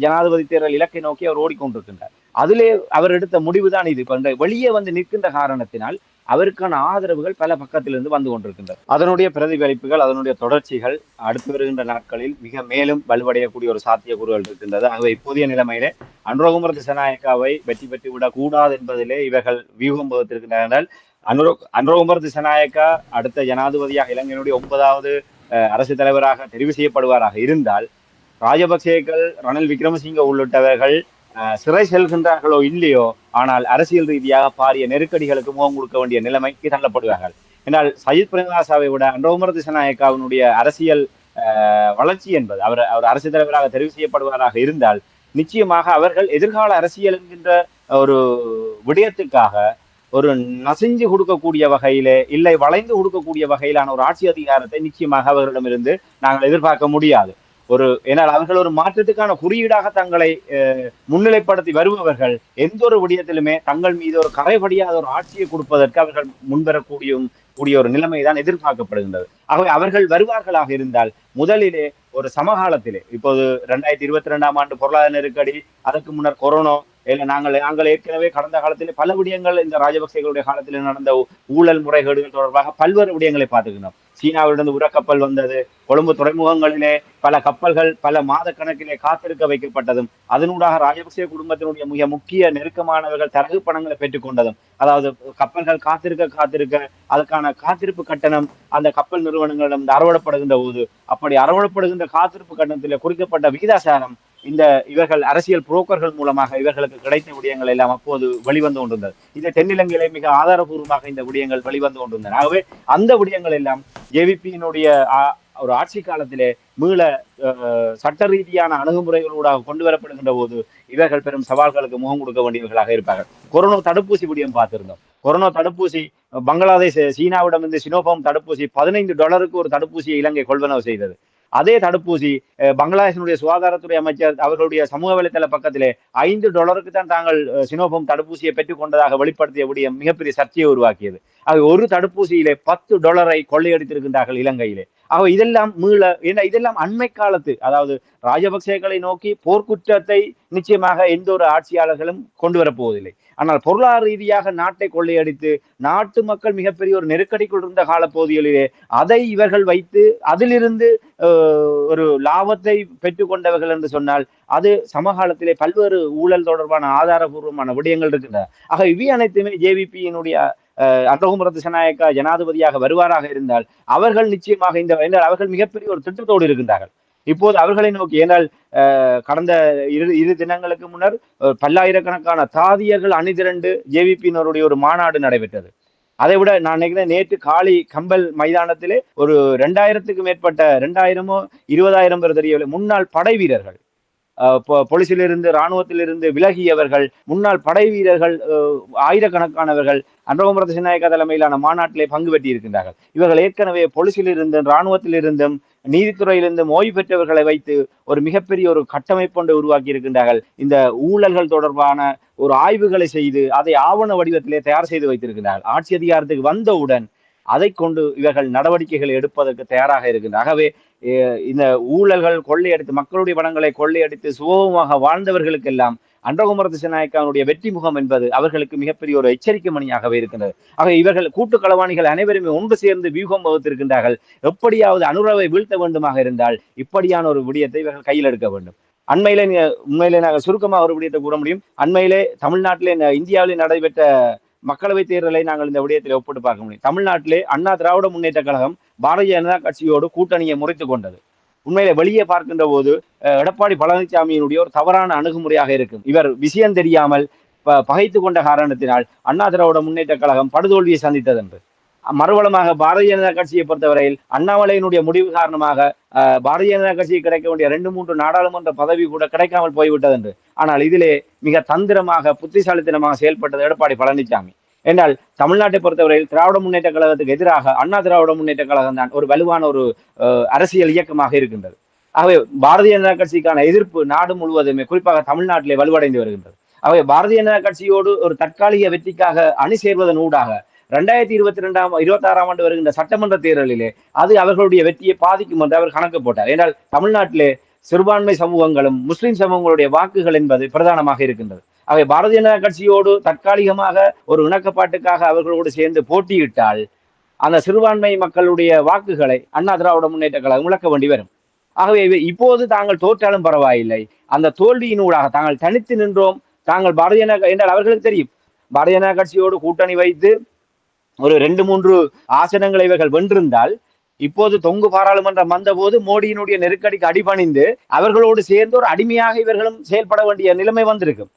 ஜனாதிபதி தேர்தல் இலக்கை நோக்கி அவர் ஓடிக்கொண்டிருக்கின்றார். அதிலே அவர் எடுத்த முடிவுதான் இது. வெளியே வந்து நிற்கின்ற காரணத்தினால் அவருக்கான ஆதரவுகள் பல பக்கத்திலிருந்து வந்து கொண்டிருக்கின்றது. அதனுடைய பிரதிபலிப்புகள், அதனுடைய தொடர்ச்சிகள் அடுத்து வருகின்ற நாட்களில் மிக மேலும் வலுவடையக்கூடிய ஒரு சாத்தியக்கூறுகள் இருக்கின்றது. ஆகவே இப்போதைய நிலைமையிலே அனுரகுமார திசாநாயக்காவை வெற்றி பெற்று விடக் கூடாது என்பதிலே இவர்கள் வியூகம் வகுத்திருக்கின்றனர். அனுரகுமார திசாநாயக்கா அடுத்த ஜனாதிபதியாக இலங்கையினுடைய 9வது அரசு தலைவராக தெரிவு செய்யப்படுவாராக இருந்தால் ராஜபக்சேக்கள், ரணில் விக்ரமசிங்க உள்ளிட்டவர்கள் சிறை செல்கின்றார்களோ இல்லையோ, ஆனால் அரசியல் ரீதியாக பாரிய நெருக்கடிகளுக்கு முகம் கொடுக்க வேண்டிய நிலைமைக்கு தள்ளப்படுவார்கள். என்றால் சஜித் பிரேமதாசவை விட அனுரகுமார திசாநாயக்காவினுடைய அரசியல் வளர்ச்சி என்பது, அவர் அரசு தலைவராக தெரிவு செய்யப்படுவதாக இருந்தால் நிச்சயமாக அவர்கள் எதிர்கால அரசியல் என்கின்ற ஒரு விடயத்துக்காக ஒரு நசிஞ்சு கொடுக்கக்கூடிய வகையிலே, இல்லை வளைந்து கொடுக்கக்கூடிய வகையிலான ஒரு ஆட்சி அதிகாரத்தை நிச்சயமாக அவர்களிடமிருந்து நாங்கள் எதிர்பார்க்க முடியாது. ஏனால் அவர்கள் ஒரு மாற்றத்துக்கான குறியீடாக தங்களை முன்னிலைப்படுத்தி வருபவர்கள் எந்த ஒரு விடயத்திலுமே தங்கள் மீது ஒரு கரைபடியாத ஒரு ஆட்சியை கொடுப்பதற்கு அவர்கள் முன்வரக்கூடிய ஒரு நிலைமை தான் எதிர்பார்க்கப்படுகின்றது. ஆகவே அவர்கள் வருவார்களாக இருந்தால் முதலிலே ஒரு சமகாலத்திலே, இப்போது 2022ஆம் ஆண்டு பொருளாதார நெருக்கடி, அதற்கு முன்னர் கொரோனா, இல்லை நாங்கள் ஏற்கனவே கடந்த காலத்திலே பல விடயங்கள், இந்த ராஜபக்சேகளுடைய காலத்தில் நடந்த ஊழல் முறைகேடுகள் தொடர்பாக பல்வேறு விடயங்களை பார்த்துக்கணும். சீனாவிலிருந்து உரக்கப்பல் வந்தது, கொழும்பு துறைமுகங்களிலே பல கப்பல்கள் பல மாத கணக்கிலே காத்திருக்க வைக்கப்பட்டதும், அதனூடாக ராஜபக்சே குடும்பத்தினுடைய மிக முக்கிய நெருக்கமானவர்கள் தரகு பணங்களை பெற்றுக்கொண்டதும், அதாவது கப்பல்கள் காத்திருக்க அதற்கான காத்திருப்பு கட்டணம் அந்த கப்பல் நிறுவனங்களிடம் அறவிடப்படுகின்ற போது, அப்படி அறவிடப்படுகின்ற காத்திருப்பு கட்டணத்திலே குறிக்கப்பட்ட விகிதாசாரம் இந்த இவர்கள் அரசியல் புரோக்கர்கள் மூலமாக இவர்களுக்கு கிடைத்த விடயங்கள் எல்லாம் அப்போது வெளிவந்து கொண்டிருந்தது. இந்த தென்னிலங்கையிலே மிக ஆதாரபூர்வமாக இந்த விடயங்கள் வெளிவந்து கொண்டிருந்தன. ஆகவே அந்த விடயங்கள் எல்லாம் ஜேவிபியினுடைய ஒரு ஆட்சி காலத்திலே மீள சட்ட ரீதியான அணுகுமுறைகளூடாக கொண்டு வரப்படுகின்ற போது இவர்கள் பெரும் சவால்களுக்கு முகம் கொடுக்க வேண்டியவர்களாக இருப்பார்கள். கொரோனா தடுப்பூசி விடயம் பார்த்திருந்தோம். கொரோனா தடுப்பூசி பங்களாதேஷ் சீனாவிடம் இருந்து சினோபார்ம் தடுப்பூசி $15 ஒரு தடுப்பூசியை இலங்கை கொள்வனவு செய்தது. அதே தடுப்பூசி பங்களாதேஷனுடைய சுகாதாரத்துறை அமைச்சர் அவர்களுடைய சமூக வலைதள பக்கத்திலே $5 தான் தாங்கள் சினோஃபார்ம் தடுப்பூசியை பெற்றுக் கொண்டதாக வெளிப்படுத்திய விடயம் மிகப்பெரிய சர்ச்சையை உருவாக்கியது. ஆக ஒரு தடுப்பூசியிலே $10 கொள்ளையடித்திருக்கின்றார்கள் இலங்கையிலே. ஆக இதெல்லாம் இதெல்லாம் அண்மை காலத்து, அதாவது ராஜபக்சேக்களை நோக்கி போர்க்குற்றத்தை நிச்சயமாக எந்த ஒரு ஆட்சியாளர்களும் கொண்டு வரப்போவதில்லை. ஆனால் பொருளாதார ரீதியாக நாட்டை கொள்ளையடித்து நாட்டு மக்கள் மிகப்பெரிய ஒரு நெருக்கடிக்குள் இருந்த காலப்பகுதிகளிலே அதை இவர்கள் வைத்து அதிலிருந்து ஒரு லாபத்தை பெற்றுக் கொண்டவர்கள் என்று சொன்னால் அது சமகாலத்திலே பல்வேறு ஊழல் தொடர்பான ஆதாரபூர்வமான விடயங்கள் இருக்கின்றன. ஆக இவை அனைத்துமே ஜேவிபியினுடைய அன்றகுமர திசாநாயக்கா ஜனாதிபதியாக வருவாராக இருந்தால் அவர்கள் நிச்சயமாக அவர்கள் மிகப்பெரிய ஒரு திட்டத்தோடு இருக்கின்றார்கள். இப்போது அவர்களை நோக்கி, ஏனால் கடந்த இரு தினங்களுக்கு முன்னர் பல்லாயிரக்கணக்கான தாதியர்கள் அணிதிரண்டு ஜேவிபியினருடைய ஒரு மாநாடு நடைபெற்றது. அதை விட நான் நினைக்கிறேன் நேற்று காலி கம்பல் மைதானத்திலே ஒரு 2000க்கு மேற்பட்ட 2000 20,000 பேர் தெரியவில்லை முன்னாள் படை வீரர்கள், பொலிசிலிருந்து இராணுவத்திலிருந்து விலகியவர்கள், முன்னாள் படை வீரர்கள் ஆயிரக்கணக்கானவர்கள் அன்றகுமர திசாநாயக்கா தலைமையிலான மாநாட்டிலே பங்கு பெற்றி இருக்கின்றார்கள். இவர்கள் ஏற்கனவே பொலிசிலிருந்தும் இராணுவத்திலிருந்தும் நீதித்துறையிலிருந்தும் ஓய்வு பெற்றவர்களை வைத்து ஒரு மிகப்பெரிய ஒரு கட்டமைப்பு ஒன்றை உருவாக்கி இருக்கின்றார்கள். இந்த ஊழல்கள் தொடர்பான ஒரு ஆய்வுகளை செய்து அதை ஆவண வடிவத்திலே தயார் செய்து வைத்திருக்கிறார்கள். ஆட்சி அதிகாரத்துக்கு வந்தவுடன் அதை கொண்டு இவர்கள் நடவடிக்கைகளை எடுப்பதற்கு தயாராக இருக்கின்றனர். ஆகவே இந்த ஊழல்கள் கொள்ளையடித்து மக்களுடைய பணங்களை கொள்ளையடித்து சுகமாக வாழ்ந்தவர்களுக்கெல்லாம் அன்றகுமர திசாநாயக்காவுடைய வெற்றி முகம் என்பது அவர்களுக்கு மிகப்பெரிய ஒரு எச்சரிக்கை மணியாகவே இருக்கின்றது. ஆக இவர்கள் கூட்டு களவாணிகள் அனைவருமே ஒன்று சேர்ந்து வியூகம் வகுத்திருக்கின்றார்கள். எப்படியாவது அனுரவை வீழ்த்த வேண்டுமாக இருந்தால் இப்படியான ஒரு விடயத்தை இவர்கள் கையில் எடுக்க வேண்டும். அண்மையிலே உண்மையிலே நாங்கள் சுருக்கமாக ஒரு விடயத்தை கூற முடியும். அண்மையிலே தமிழ்நாட்டிலே இந்தியாவிலே நடைபெற்ற மக்களவை தேர்தலை நாங்கள் இந்த விடயத்தில் ஒப்பிட்டு பார்க்க முடியும். தமிழ்நாட்டிலே அண்ணா திராவிட முன்னேற்ற கழகம் பாரதிய ஜனதா கட்சியோடு கூட்டணியை முறைத்துக் கொண்டது. உண்மையிலே வெளியே பார்க்கின்ற போது எடப்பாடி பழனிசாமியினுடைய ஒரு தவறான அணுகுமுறையாக இருக்கும். இவர் விஷயம் தெரியாமல் பகைத்து கொண்ட காரணத்தினால் அண்ணா திராவிட முன்னேற்ற கழகம் படுதோல்வியை சந்தித்தது என்று. மறுவளமாக பாரதிய ஜனதா கட்சியை பொறுத்தவரையில் அண்ணாமலையினுடைய முடிவு காரணமாக பாரதிய ஜனதா கட்சிக்கு கிடைக்க வேண்டிய 2-3 நாடாளுமன்ற பதவி கூட கிடைக்காமல் போய்விட்டது என்று. ஆனால் இதிலே மிக தந்திரமாக புத்திசாலித்தனமாக செயல்பட்டது எடப்பாடி பழனிசாமி. என்றால் தமிழ்நாட்டை பொறுத்தவரையில் திராவிட முன்னேற்ற கழகத்துக்கு எதிராக அண்ணா திராவிட முன்னேற்ற கழகம் தான் ஒரு வலுவான ஒரு அரசியல் இயக்கமாக இருக்கின்றது. ஆகவே பாரதிய ஜனதா கட்சிக்கான எதிர்ப்பு நாடு முழுவதுமே குறிப்பாக தமிழ்நாட்டிலே வலுவடைந்து வருகின்றது. ஆகவே பாரதிய ஜனதா கட்சியோடு ஒரு தற்காலிக வெற்றிக்காக அணி சேர்வதன் ஊடாக 2026 ஆண்டு வருகின்ற சட்டமன்ற தேர்தலிலே அது அவர்களுடைய வெற்றியை பாதிக்கும் என்று அவர் கணக்கு போட்டார். ஏனால் தமிழ்நாட்டிலே சிறுபான்மை சமூகங்களும் முஸ்லிம் சமூகங்களுடைய வாக்குகள் என்பது பிரதானமாக இருக்கின்றது. அவை பாரதிய ஜனதா கட்சியோடு தற்காலிகமாக ஒரு இணக்கப்பாட்டுக்காக அவர்களோடு சேர்ந்து போட்டியிட்டால் அந்த சிறுபான்மை மக்களுடைய வாக்குகளை அண்ணா திராவிட முன்னேற்ற கழகம் இழக்க வேண்டி வரும். ஆகவே இப்போது தாங்கள் தோற்றாலும் பரவாயில்லை, அந்த தோல்வியினூடாக தாங்கள் தனித்து நின்றோம், தாங்கள் பாரதிய ஜனதா என்றால் அவர்களுக்கு தெரியும் பாரதிய ஜனதா கட்சியோடு கூட்டணி வைத்து ஒரு 2-3 ஆசனங்களை இவர்கள் வென்றிருந்தால் இப்போது தொங்கு பாராளுமன்றம் வந்த போது மோடியினுடைய நெருக்கடிக்கு அடிபணிந்து அவர்களோடு சேர்ந்து ஒரு அடிமையாக இவர்களும் செயல்பட வேண்டிய நிலைமை வந்திருக்கும்.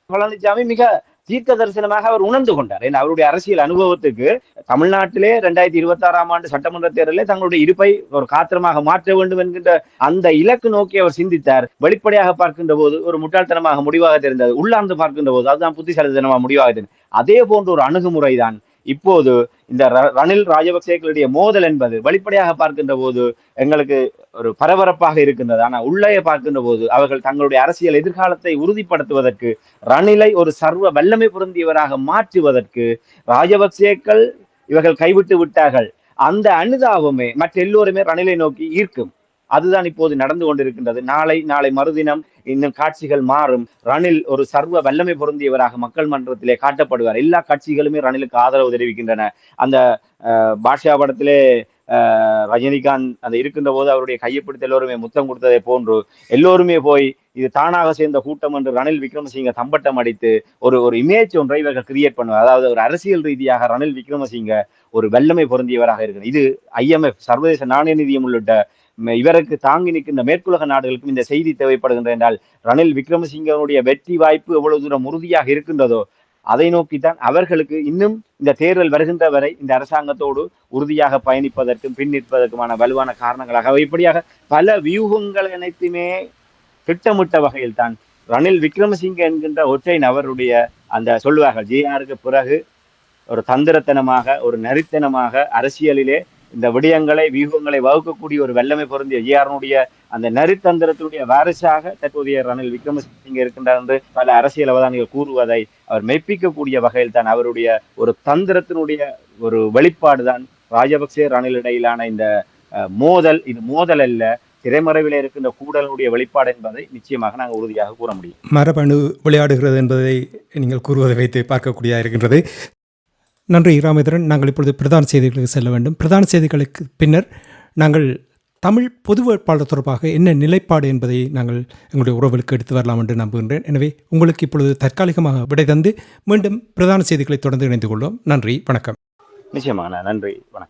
பழனிசாமி மிக தீர்க்க தரிசனமாக அவர் உணர்ந்து கொண்டார். ஏன்னா அவருடைய அரசியல் அனுபவத்துக்கு தமிழ்நாட்டிலே 2026 ஆண்டு சட்டமன்ற தேர்தலில் தங்களுடைய இருப்பை ஒரு காத்திரமாக மாற்ற வேண்டும் என்கின்ற அந்த இலக்கு நோக்கி அவர் சிந்தித்தார். வெளிப்படையாக பார்க்கின்ற போது ஒரு முட்டாள்தனமாக முடிவாக தெரிந்தது, உள்ளார்ந்து பார்க்கின்ற போது அதுதான் புத்திசாலித்தனமாக முடிவாக தெரிந்தது. அதே போன்ற ஒரு அணுகுமுறைதான் இப்போது இந்த ரணில் ராஜபக்சேக்களுடைய மோதல் என்பது வெளிப்படையாக பார்க்கின்ற போது எங்களுக்கு ஒரு பரபரப்பாக இருக்கின்றது. ஆனால் உள்ளே பார்க்கின்ற போது அவர்கள் தங்களுடைய அரசியல் எதிர்காலத்தை உறுதிப்படுத்துவதற்கு ரணிலை ஒரு சர்வ வல்லமை பொருந்தியவராக மாற்றுவதற்கு ராஜபக்சேக்கள் இவர்கள் கைவிட்டு விட்டார்கள். அந்த அனுதாபமே மற்ற எல்லோருமே ரணிலை நோக்கி ஈர்க்கும். அதுதான் இப்போது நடந்து கொண்டிருக்கின்றது. நாளை மறுதினம் இன்னும் காட்சிகள் மாறும். ரணில் ஒரு சர்வ வல்லமை பொருந்தியவராக மக்கள் மன்றத்திலே காட்டப்படுவார். எல்லா கட்சிகளுமே ரணிலுக்கு ஆதரவு தெரிவிக்கின்றன. அந்த பாட்ஷா படத்திலே ரஜினிகாந்த் அந்த இருக்கின்ற போது அவருடைய கையப்பிடித்து எல்லோருமே முத்தம் கொடுத்ததை போன்று எல்லோருமே போய் இது தானாக சேர்ந்த கூட்டம் என்று ரணில் விக்ரமசிங்க தம்பட்டம் அடித்து ஒரு இமேஜ் ஒன்றை இவர்கள் கிரியேட் பண்ணுவார். அதாவது ஒரு அரசியல் ரீதியாக ரணில் விக்ரமசிங்க ஒரு வல்லமை பொருந்தியவராக இருக்கிறது. இது IMF சர்வதேச நாணய நிதியம் உள்ளிட்ட இவருக்கு தாங்கி நிற்கின்ற மேற்குலக நாடுகளுக்கும் இந்த செய்தி தேவைப்படுகின்ற என்றால் ரணில் விக்ரமசிங்கனுடைய வெற்றி வாய்ப்பு எவ்வளவு தூரம் உறுதியாக இருக்கின்றதோ அதை நோக்கித்தான் அவர்களுக்கு இன்னும் இந்த தேர்தல் வருகின்ற வரை இந்த அரசாங்கத்தோடு உறுதியாக பயணிப்பதற்கும் பின் நிற்பதற்குமான வலுவான காரணங்களாக இப்படியாக பல வியூகங்கள் அனைத்துமே திட்டமிட்ட வகையில் தான் ரணில் விக்ரமசிங்க என்கின்ற ஒற்றை நபருடைய அந்த சொல்லுவார்கள் JRக்கு பிறகு ஒரு தந்திரத்தனமாக ஒரு நரித்தனமாக அரசியலிலே இந்த விடயங்களை வியூகங்களை வகுக்கக்கூடிய ஒரு வல்லமை பொருந்திய ஜேஆர்னுடைய அந்த நரித்தந்திரத்தினுடைய வாரிசாக தற்போதைய ரணில் விக்ரமசிங்கே இருக்கின்றார் என்று பல அரசியல் அவதானிகள் கூறுவதை அவர் மெய்ப்பிக்கக்கூடிய வகையில் தான் அவருடைய ஒரு தந்திரத்தினுடைய ஒரு வெளிப்பாடுதான் ராஜபக்சே ரணில் இடையிலான இந்த மோதல். இது மோதல் அல்ல, திரைமறைவில் இருக்கின்ற கூடலுடைய வெளிப்பாடு என்பதை நிச்சயமாக நாங்கள் உறுதியாக கூற முடியும். மரபணு விளையாடுகிறது என்பதை நீங்கள் கூறுவதை வைத்து பார்க்கக்கூடியதாக இருக்கின்றது. நன்றி ராமேந்திரன். நாங்கள் இப்பொழுது பிரதான செய்திகளுக்கு செல்ல வேண்டும். பிரதான செய்திகளுக்கு பின்னர் நாங்கள் தமிழ் பொது வேட்பாளர் தொடர்பாக என்ன நிலைப்பாடு என்பதை நாங்கள் எங்களுடைய உறவுகளுக்கு எடுத்து வரலாம் என்று நம்புகின்றேன். எனவே உங்களுக்கு இப்பொழுது தற்காலிகமாக விடை தந்து மீண்டும் பிரதான செய்திகளை தொடர்ந்து இணைந்து கொள்வோம். நன்றி, வணக்கம். நிச்சயமாக நன்றி, வணக்கம்.